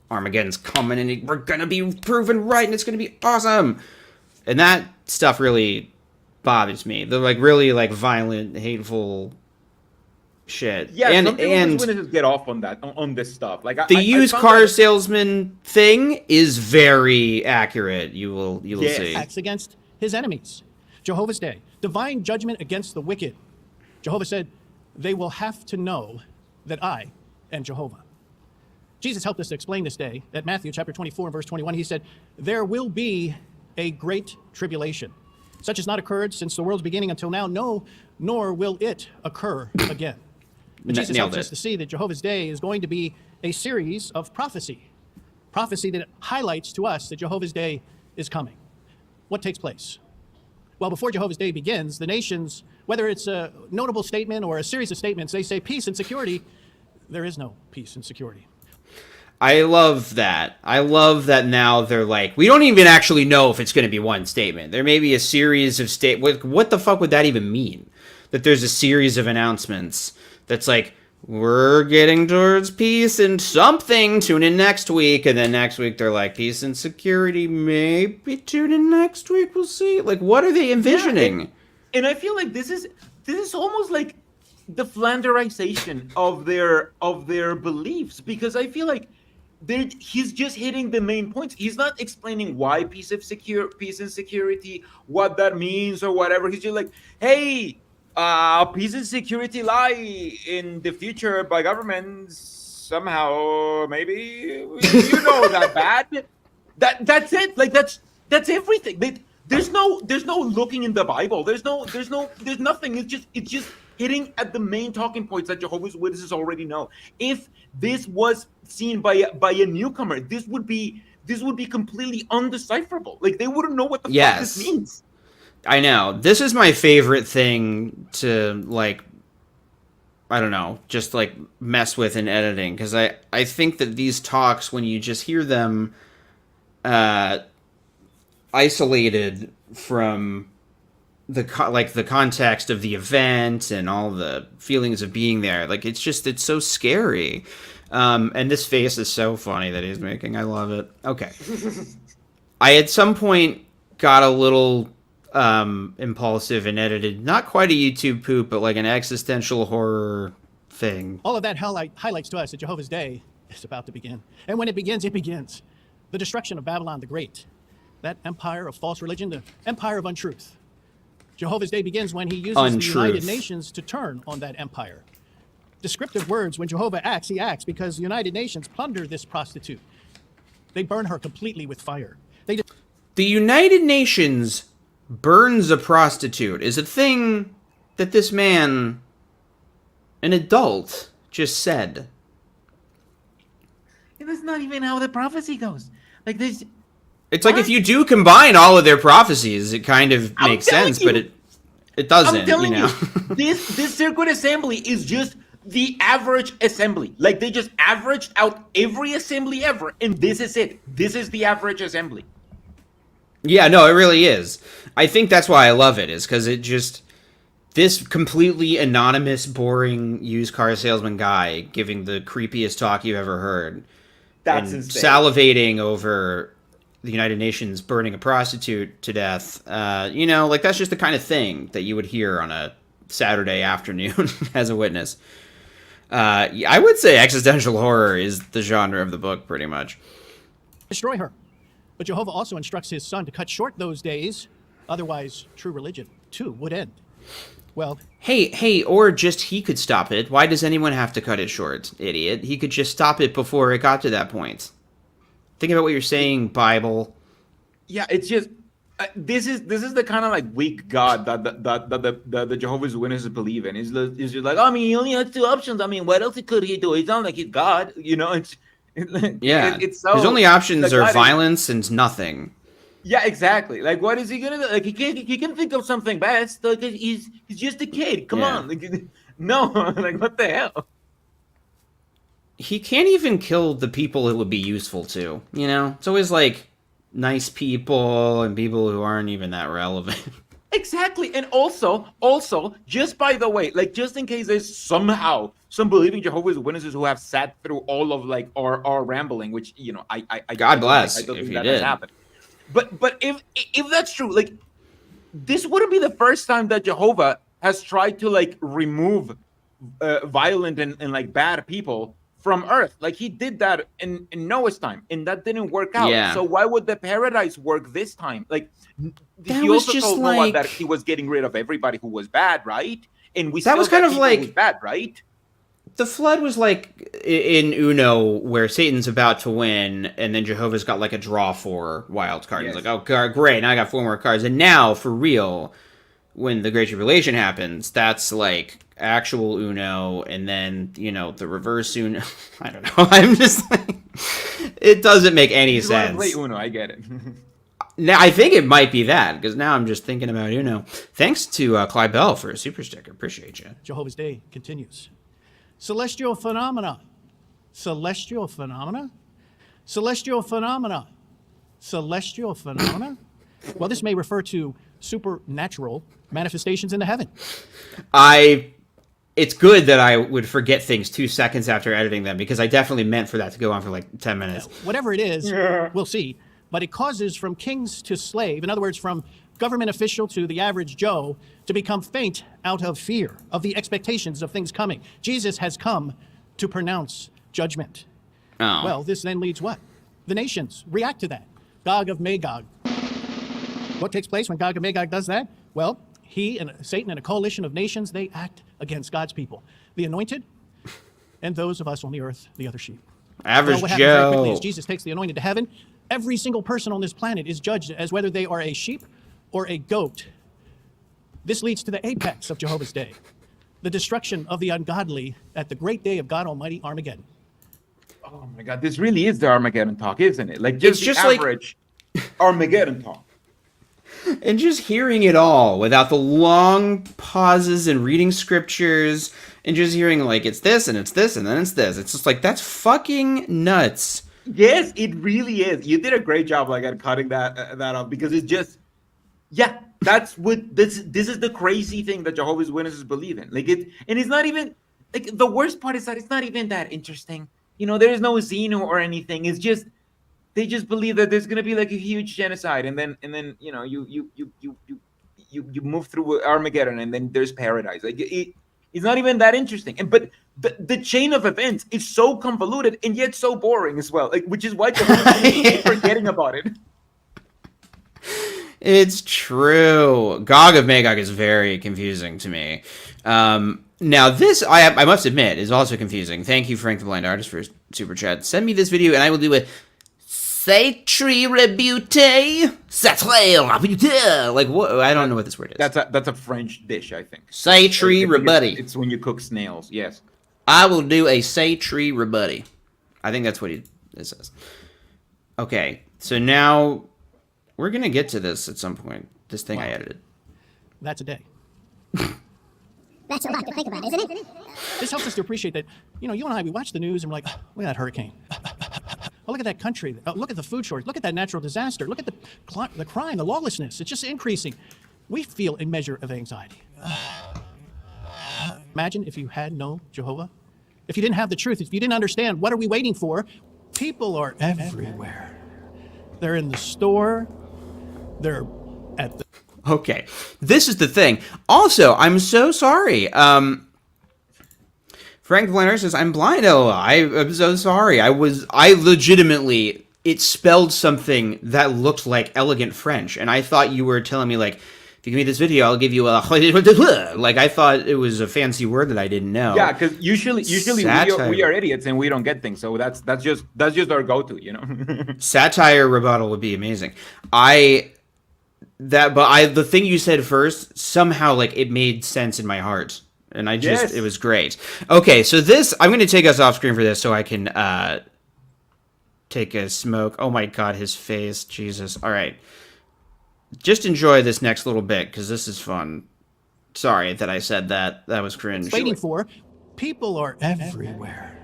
Armageddon's coming and we're going to be proven right and it's going to be awesome. And that stuff really bothers me. The like really like violent, hateful shit. Yeah, and witnesses get off on that on this stuff. Like the used car salesman thing is very accurate. You will see. Acts against his enemies. Jehovah's Day. Divine judgment against the wicked. Jehovah said, they will have to know that I am Jehovah. Jesus helped us to explain this day at Matthew chapter 24 and verse 21. He said, there will be a great tribulation, such as not occurred since the world's beginning until now, no, nor will it occur again. But Jesus helps us to see that Jehovah's Day is going to be a series of prophecy that highlights to us that Jehovah's Day is coming. What takes place? Well, before Jehovah's Day begins, the nations, whether it's a notable statement or a series of statements, they say peace and security. There is no peace and security. I love that. I love that now they're like, we don't even actually know if it's going to be one statement. There may be a series of what the fuck would that even mean? That there's a series of announcements that's like, we're getting towards peace and something. Tune in next week. And then next week they're like, peace and security. Maybe tune in next week. We'll see. Like, what are they envisioning? Yeah, and I feel like this is almost like the Flanderization of their beliefs, because I feel like he's just hitting the main points. He's not explaining why peace and security, what that means or whatever. He's just like, hey, peace and security lie in the future by governments somehow, maybe. You know that bad. That's it. Like that's everything. There's no looking in the Bible. There's nothing. It's just hitting at the main talking points that Jehovah's Witnesses already know. If this was seen by a newcomer, this would be completely undecipherable. Like they wouldn't know what the fuck this means. I know. This is my favorite thing to, like, I don't know, just, like, mess with in editing. Because I think that these talks, when you just hear them isolated from the context of the event and all the feelings of being there, like, it's so scary. And this face is so funny that he's making. I love it. Okay. I, at some point, got a little impulsive and edited not quite a YouTube poop, but like an existential horror thing. All of that highlights to us that Jehovah's Day is about to begin. And when it begins, it begins. The destruction of Babylon the Great, that empire of false religion, the empire of untruth. Jehovah's Day begins when he uses the United Nations to turn on that empire. Descriptive words, when Jehovah acts, he acts because the United Nations plunder this prostitute. They burn her completely with fire. The United Nations burns a prostitute is a thing that this man, an adult, just said. And that's not even how the prophecy goes. Like this. It's like if you do combine all of their prophecies, it kind of makes sense, but it doesn't. I'm telling you, this circuit assembly is just the average assembly. Like they just averaged out every assembly ever, and this is it. This is the average assembly. Yeah, no, it really is. I think that's why I love it, is because it just, this completely anonymous, boring used car salesman guy giving the creepiest talk you've ever heard. That's and insane. Salivating over the United Nations burning a prostitute to death. You know, like that's just the kind of thing that you would hear on a Saturday afternoon as a witness. I would say existential horror is the genre of the book, pretty much. Destroy her. But Jehovah also instructs his son to cut short those days, otherwise true religion, too, would end. Well... Hey, or just he could stop it. Why does anyone have to cut it short, idiot? He could just stop it before it got to that point. Think about what you're saying, Bible. Yeah, it's just... this is the kind of like weak God that the Jehovah's Witnesses believe in. It's just like, I mean, he only has two options. I mean, what else could he do? It's not like he's God, you know. It's so, his only options are violence and nothing. Yeah, exactly. Like, what is he gonna do? Like, he can think of something best. Like, he's just a kid. Come on. Like, no, like, what the hell? He can't even kill the people it would be useful to. You know, it's always like nice people and people who aren't even that relevant. Exactly. And also, just by the way, like, just in case there's somehow some believing Jehovah's Witnesses who have sat through all of like our rambling, which, you know, I God bless I don't if think you that did. has happened. But if that's true, like, this wouldn't be the first time that Jehovah has tried to like remove violent and like bad people from Earth. Like, he did that in Noah's time, and that didn't work out. Yeah. So why would the paradise work this time? Like, that he was also just told like... Noah that he was getting rid of everybody who was bad, right? And we that still was kind got of people like who's bad, right? The flood was like in Uno, where Satan's about to win, and then Jehovah's got like a draw for wild card. Yes. He's like, oh, great, now I got 4 more cards. And now, for real, when the Great Tribulation happens, that's like actual Uno, and then, you know, the reverse Uno. I don't know. I'm just like, it doesn't make any sense. You want to play Uno, I get it. Now, I think it might be that, because now I'm just thinking about Uno. Thanks to Clyde Bell for a super sticker. Appreciate you. Jehovah's Day continues. Celestial phenomena. Celestial phenomena? Celestial phenomena. Celestial phenomena? Well, this may refer to supernatural manifestations in the heaven. It's good that I would forget things 2 seconds after editing them, because I definitely meant for that to go on for like 10 minutes. Whatever it is, we'll see. But it causes from kings to slave, in other words, from government official to the average Joe, to become faint out of fear of the expectations of things coming. Jesus has come to pronounce judgment. Oh. Well, this then leads what? The nations react to that. Gog of Magog. What takes place when Gog of Magog does that? Well, he and Satan and a coalition of nations, they act against God's people. The anointed and those of us on the earth, the other sheep. Average what happens very quickly Joe. is Jesus takes the anointed to heaven. Every single person on this planet is judged as whether they are a sheep or a goat. This leads to the apex of Jehovah's Day, the destruction of the ungodly at the great day of God Almighty Armageddon. Oh my God, this really is the Armageddon talk, isn't it? Like, just It's just the average Armageddon talk. And just hearing it all without the long pauses and reading scriptures and just hearing like it's this and it's this and then it's this. It's just like, that's fucking nuts. Yes, it really is. You did a great job, like, at cutting that up, because it's just, yeah, that's what this is the crazy thing that Jehovah's Witnesses believe in. Like, and it's not even like, the worst part is that it's not even that interesting. You know, there is no Xenu or anything. It's just, they just believe that there's gonna be like a huge genocide, and then you know, you move through Armageddon, and then there's paradise. Like, it's not even that interesting. But the chain of events is so convoluted and yet so boring as well. Like, which is why keep forgetting about it. It's true. Gog of Magog is very confusing to me. Now this, I must admit, is also confusing. Thank you, Frank the Blind Artist, for his super chat. Send me this video and I will do a Satri rebute. Satri rebute. Like, what? I don't know what this word is. That's a French dish, I think. Satri rebutty. It's when you cook snails. Yes. I will do a Satri rebutty. I think that's what it says. Okay, so now we're gonna get to this at some point. This thing I edited. That's a day. That's a lot to think about, isn't it? This helps us to appreciate that, you know, you and I, we watch the news and we're like, oh, look at that hurricane. Oh, look at that country. Oh, look at the food shortage. Look at that natural disaster. Look at the crime, the lawlessness. It's just increasing. We feel a measure of anxiety. Imagine if you had no Jehovah. If you didn't have the truth, if you didn't understand, what are we waiting for? People are everywhere. They're in the store. They're at the... Okay, this is the thing. Also, I'm so sorry. Frank Blanner says, I'm blind, LOL. I'm so sorry. I legitimately, it spelled something that looked like elegant French, and I thought you were telling me, like, if you give me this video, I'll give you a... Like, I thought it was a fancy word that I didn't know. Yeah, because usually we are idiots and we don't get things, so that's just our go-to, you know? Satire rebuttal would be amazing. The thing you said first, somehow, like, it made sense in my heart. And it was great. Okay, so I'm going to take us off screen for this so I can take a smoke. Oh my God, his face. Jesus. All right. Just enjoy this next little bit because this is fun. Sorry that I said that. That was cringe. Waiting for. People are everywhere.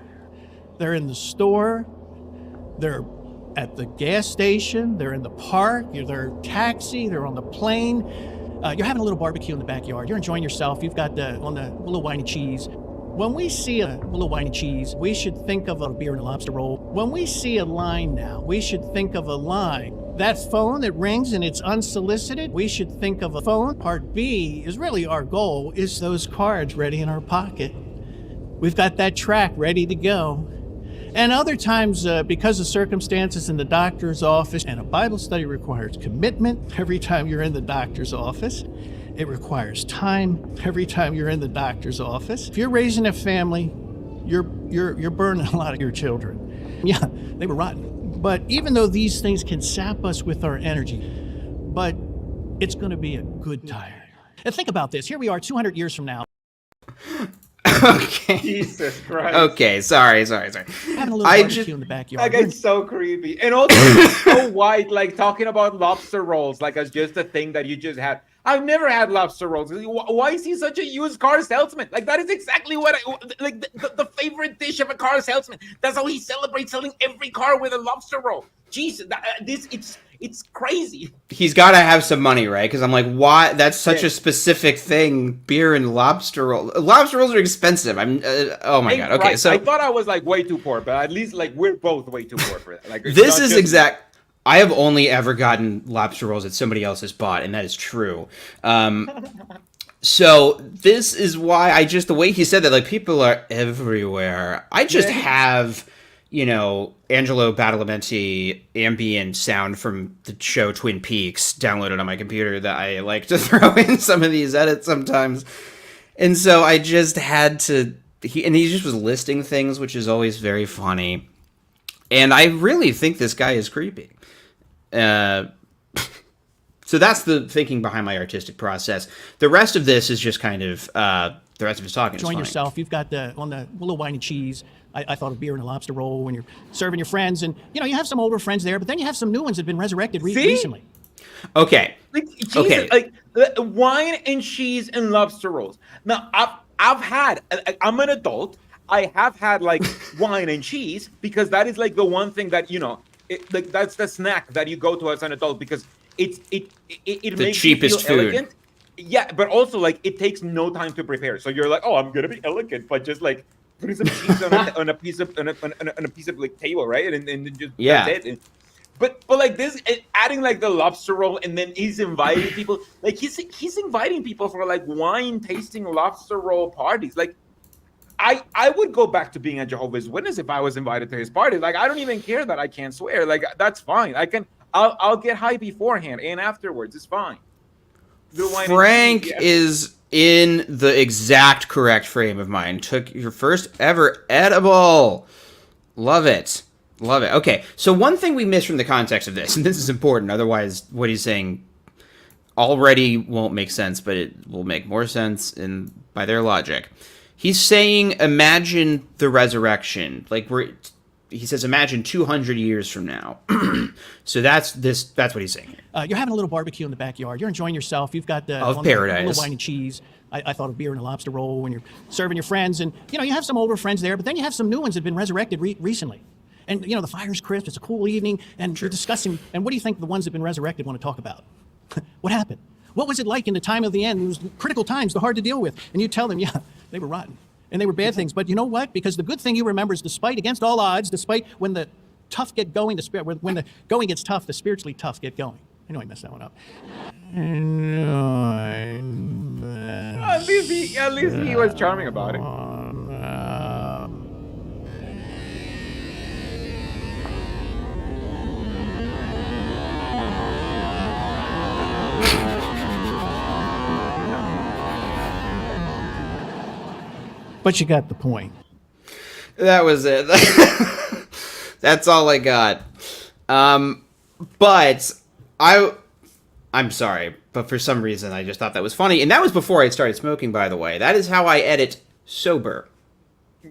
They're in the store. They're at the gas station. They're in the park. They're taxi. They're on the plane. You're having a little barbecue in the backyard. You're enjoying yourself. You've got a little wine and cheese. When we see a little wine and cheese, we should think of a beer and a lobster roll. When we see a line now, we should think of a line. That phone that rings and it's unsolicited, we should think of a phone. Part B is really our goal, is those cards ready in our pocket. We've got that track ready to go. And other times, because of circumstances in the doctor's office, and a Bible study requires commitment every time you're in the doctor's office. It requires time every time you're in the doctor's office. If you're raising a family, you're burning a lot of your children. Yeah, they were rotten. But even though these things can sap us with our energy, but it's going to be a good time. And think about this. Here we are 200 years from now. Okay. Jesus Christ. Okay, sorry. Having a little barbecue in the backyard. That guy's so creepy. And also so white, like talking about lobster rolls like as just a thing that you just had. I've never had lobster rolls. Why is he such a used car salesman? Like, that is exactly what the favorite dish of a car salesman. That's how he celebrates selling every car with a lobster roll. Jesus, it's crazy. He's got to have some money, right? Because I'm like, why? That's such a specific thing. Beer and lobster roll. Lobster rolls are expensive. Oh my God. Okay, right. so I thought I was like way too poor, but at least like we're both way too poor for that. Like this is exact. I have only ever gotten lobster rolls that somebody else has bought, and that is true. So this is why the way he said that, like, people are everywhere. I just have, Angelo Badalamenti ambient sound from the show Twin Peaks downloaded on my computer that I like to throw in some of these edits sometimes. And so I just had to, he just was listing things, which is always very funny. And I really think this guy is creepy. So that's the thinking behind my artistic process. The rest of this is just kind of the rest of his talking. Enjoying yourself. You've got the little wine and cheese. I thought of beer and a lobster roll when you're serving your friends, and you have some older friends there, but then you have some new ones that have been resurrected recently. Okay. Like, Jesus, like wine and cheese and lobster rolls. Now I'm an adult. I have had like wine and cheese because that is like the one thing that like that's the snack that you go to as an adult because it makes cheapest you feel food. Elegant. Yeah, but also like it takes no time to prepare. So you're like, oh, I'm gonna be elegant, but just like putting some cheese on a piece of like table, right? And just that's it. But like this, adding like the lobster roll, and then he's inviting people. Like he's inviting people for like wine tasting lobster roll parties. Like I would go back to being a Jehovah's Witness if I was invited to his party. Like I don't even care that I can't swear. Like that's fine. I'll get high beforehand and afterwards. It's fine. Frank is in the exact correct frame of mind. Took your first ever edible. Love it. Love it. Okay, so one thing we missed from the context of this, and this is important, otherwise what he's saying already won't make sense, but it will make more sense by their logic. He's saying, imagine the resurrection. Like he says, imagine 200 years from now. So that's what he's saying. You're having a little barbecue in the backyard. You're enjoying yourself. You've got the paradise. Little wine and cheese. I thought of beer and a lobster roll when you're serving your friends, and you have some older friends there, but then you have some new ones that have been resurrected recently. And the fire's crisp. It's a cool evening, and you're discussing. And what do you think the ones that have been resurrected want to talk about? What happened? What was it like in the time of the end? It was critical times, they're hard to deal with. And you tell them, yeah, they were rotten. And they were bad things. But you know what? Because the good thing you remember is against all odds, despite when the tough get going, when the going gets tough, the spiritually tough get going. I know I messed that one up. At least he was charming about it. But you got the point. That was it. That's all I got. But I'm sorry, but for some reason I just thought that was funny, and that was before I started smoking. By the way, that is how I edit sober.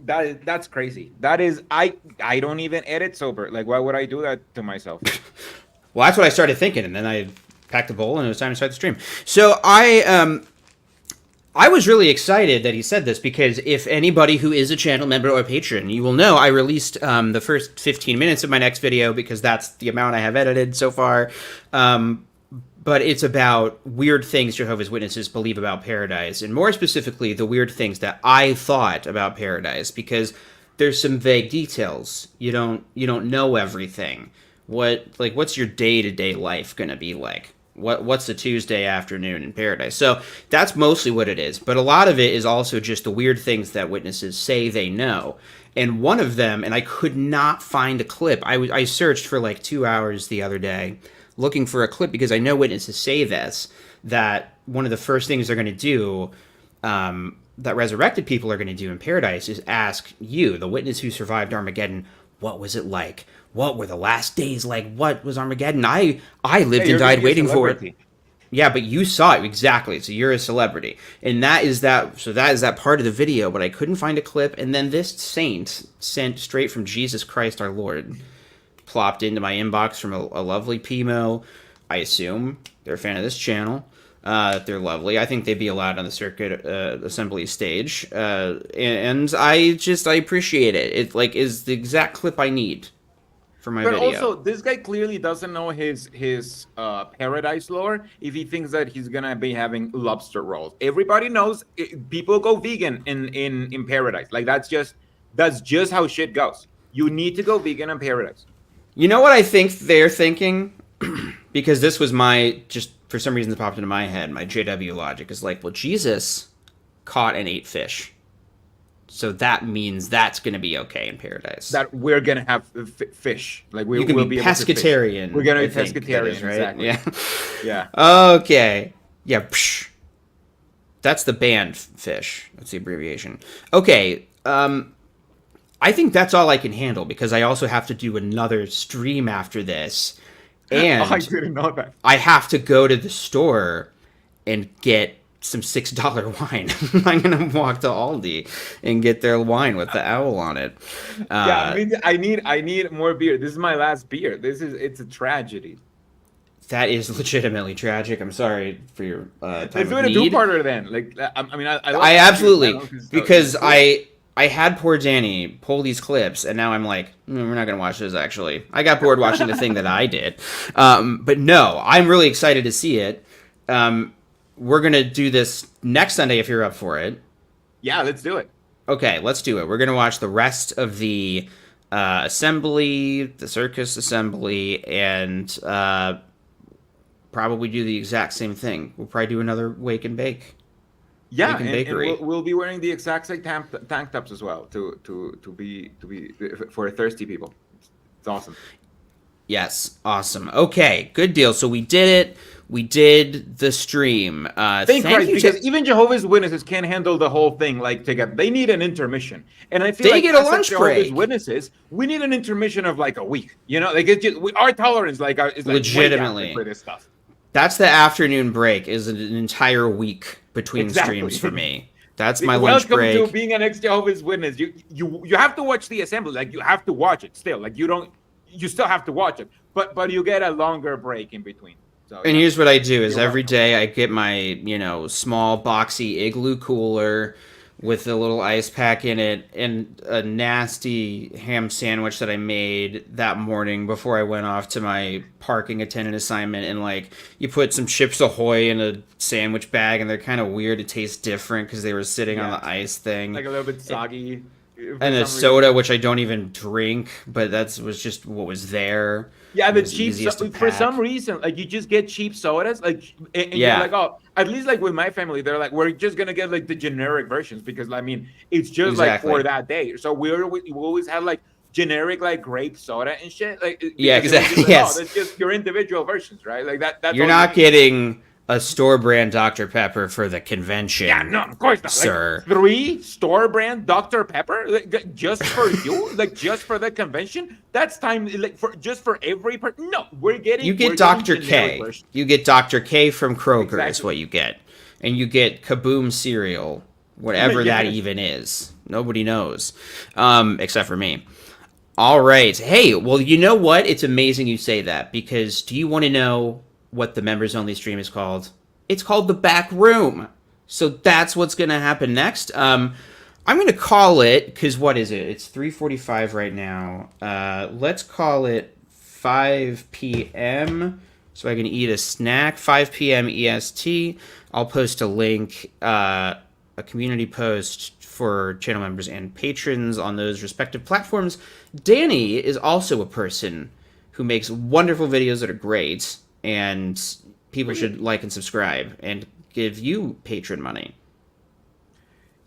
That's crazy. That is I don't even edit sober. Like, why would I do that to myself? Well, that's what I started thinking, and then I packed a bowl, and it was time to start the stream. So I was really excited that he said this, because if anybody who is a channel member or patron, you will know I released the first 15 minutes of my next video, because that's the amount I have edited so far. But it's about weird things Jehovah's Witnesses believe about paradise, and more specifically, the weird things that I thought about paradise, because there's some vague details. You don't know everything. What's your day-to-day life gonna be like? What's a Tuesday afternoon in paradise? So that's mostly what it is. But a lot of it is also just the weird things that witnesses say they know. And one of them, and I could not find a clip. I searched for like 2 hours the other day looking for a clip, because I know witnesses say this, that one of the first things they're going to do, that resurrected people are going to do in paradise, is ask you, the witness who survived Armageddon, what was it like? What were the last days like? What was Armageddon? I lived and died waiting for it. Yeah, but you saw it, exactly. So you're a celebrity. And that is that part of the video, but I couldn't find a clip. And then this saint, sent straight from Jesus Christ our Lord, plopped into my inbox from a lovely Pimo. I assume they're a fan of this channel. They're lovely. I think they'd be allowed on the circuit assembly stage. And I appreciate it. It is the exact clip I need for my video. But also, this guy clearly doesn't know his paradise lore if he thinks that he's gonna be having lobster rolls. Everybody knows people go vegan in paradise. Like, that's just how shit goes. You need to go vegan in paradise. You know what I think they're thinking? Because this was just for some reason it popped into my head, my JW logic is like, well, Jesus caught and ate fish. So that means that's going to be okay in paradise. That we're going to have fish. Like, you can be pescatarian. We're going to be pescatarian, right? Exactly. Yeah. Yeah. Okay. Yeah. Psh. That's the banned fish. That's the abbreviation. Okay. I think that's all I can handle, because I also have to do another stream after this. And I didn't know that. I have to go to the store and get some $6 wine. I'm gonna walk to Aldi and get their wine with the owl on it. Yeah, I need more beer. This is my last beer. It's a tragedy. That is legitimately tragic. I'm sorry for your time. Let's do it a two-parter then. Like, I absolutely, because I had poor Danny pull these clips, and now I'm like, we're not going to watch this, actually. I got bored watching the thing that I did. But no, I'm really excited to see it. We're going to do this next Sunday if you're up for it. Yeah, let's do it. Okay, let's do it. We're going to watch the rest of the assembly, the circus assembly, and probably do the exact same thing. We'll probably do another wake and bake. Yeah, and we'll be wearing the exact same tank tops as well to be for thirsty people. It's awesome. Yes, awesome. Okay, good deal. So we did it. We did the stream. Thank Christ, because even Jehovah's Witnesses can't handle the whole thing like together. They need an intermission, and I feel they like get a lunch break. Jehovah's Witnesses, we need an intermission of like a week. You know, like it's just our tolerance is like legitimately for this stuff. That's the afternoon break. Is an entire week between streams for me. That's my lunch break. Welcome to being an ex-Jehovah's Witness. You have to watch the assembly. Like, you have to watch it still. Like, you still have to watch it. But you get a longer break in between. So, and here's what I do is every day I get my, small boxy igloo cooler with a little ice pack in it and a nasty ham sandwich that I made that morning before I went off to my parking attendant assignment. And like, you put some Chips Ahoy in a sandwich bag, and they're kind of weird. It tastes different because they were sitting on the ice thing. Like a little bit soggy. And a soda, which I don't even drink, but was just what was there. Yeah, the cheap for some reason, like you just get cheap sodas, like and you're like, oh, at least like with my family, they're like, we're just gonna get like the generic versions because I mean it's just like for that day. So we always have like generic like grape soda and shit. Like exactly. Like, yes, oh, that's just your individual versions, right? Like that. That's you're not getting a store brand Dr. Pepper for the convention. Yeah, no, of course not, sir. Like, 3 store brand Dr. Pepper, like, just for you, like just for the convention. That's time, like just for every person. No, we're getting. You get Dr. K. You get Dr. K from Kroger is what you get, and you get Kaboom cereal, whatever that even is. Nobody knows, except for me. All right. Hey, well, you know what? It's amazing you say that because do you want to know what the members only stream is called? It's called The Back Room. So that's what's going to happen next. I'm going to call it, because what is it? It's 3:45 right now. Let's call it 5 p.m. so I can eat a snack. 5 p.m. EST. I'll post a link, a community post for channel members and patrons on those respective platforms. Danny is also a person who makes wonderful videos that are great, and people should like and subscribe and give you patron money.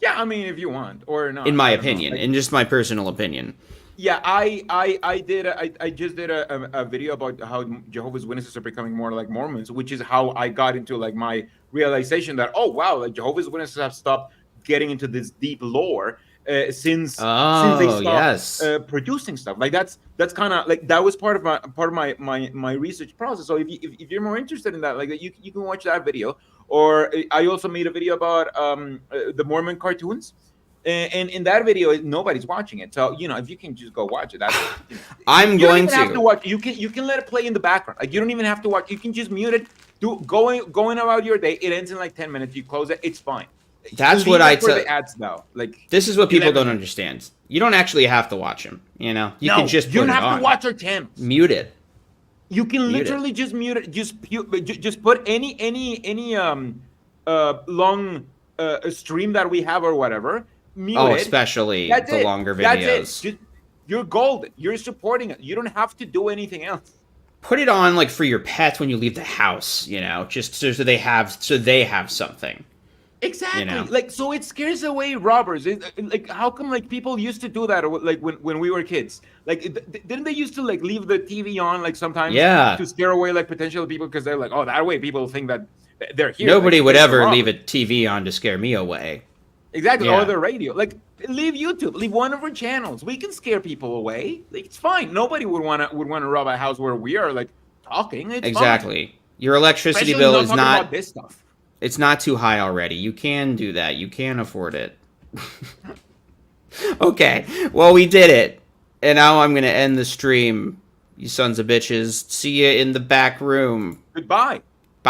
Yeah, I mean, if you want or not. In my opinion, in just my personal opinion. Yeah, I just did a video about how Jehovah's Witnesses are becoming more like Mormons, which is how I got into like my realization that, oh wow, like Jehovah's Witnesses have stopped getting into this deep lore since they stopped producing stuff. Like that's kind of like that was part of my research process. So if you're more interested in that, like you can watch that video. Or I also made a video about the Mormon cartoons. And in that video, nobody's watching it. So if you can just go watch it, that's. I'm going to. Have to watch. You can let it play in the background. Like you don't even have to watch. You can just mute it. Going about your day. It ends in like 10 minutes. You close it. It's fine. That's what I tell. The ads though. Like this is what people don't understand. You don't actually have to watch them. You can just. You don't have to watch our temps. Mute it. You can literally just mute it. Just put any long stream that we have or whatever. Mute it. Especially the longer videos. That's it. You're golden. You're supporting it. You don't have to do anything else. Put it on like for your pets when you leave the house. Just so they have something. Exactly. Like so, it scares away robbers. Like how come like people used to do that? Like when we were kids, like didn't they used to like leave the TV on like sometimes? To scare away like potential people because they're like, oh, that way people think that they're here. Nobody would ever leave a TV on to scare me away. Exactly. Or the radio. Like leave YouTube. Leave one of our channels. We can scare people away. Like, it's fine. Nobody would want to rob a house where we are like talking. It's exactly. Fine. Your electricity bill is not about this stuff. It's not too high already. You can do that. You can afford it. Okay. Well, we did it. And now I'm going to end the stream. You sons of bitches. See you in the back room. Goodbye.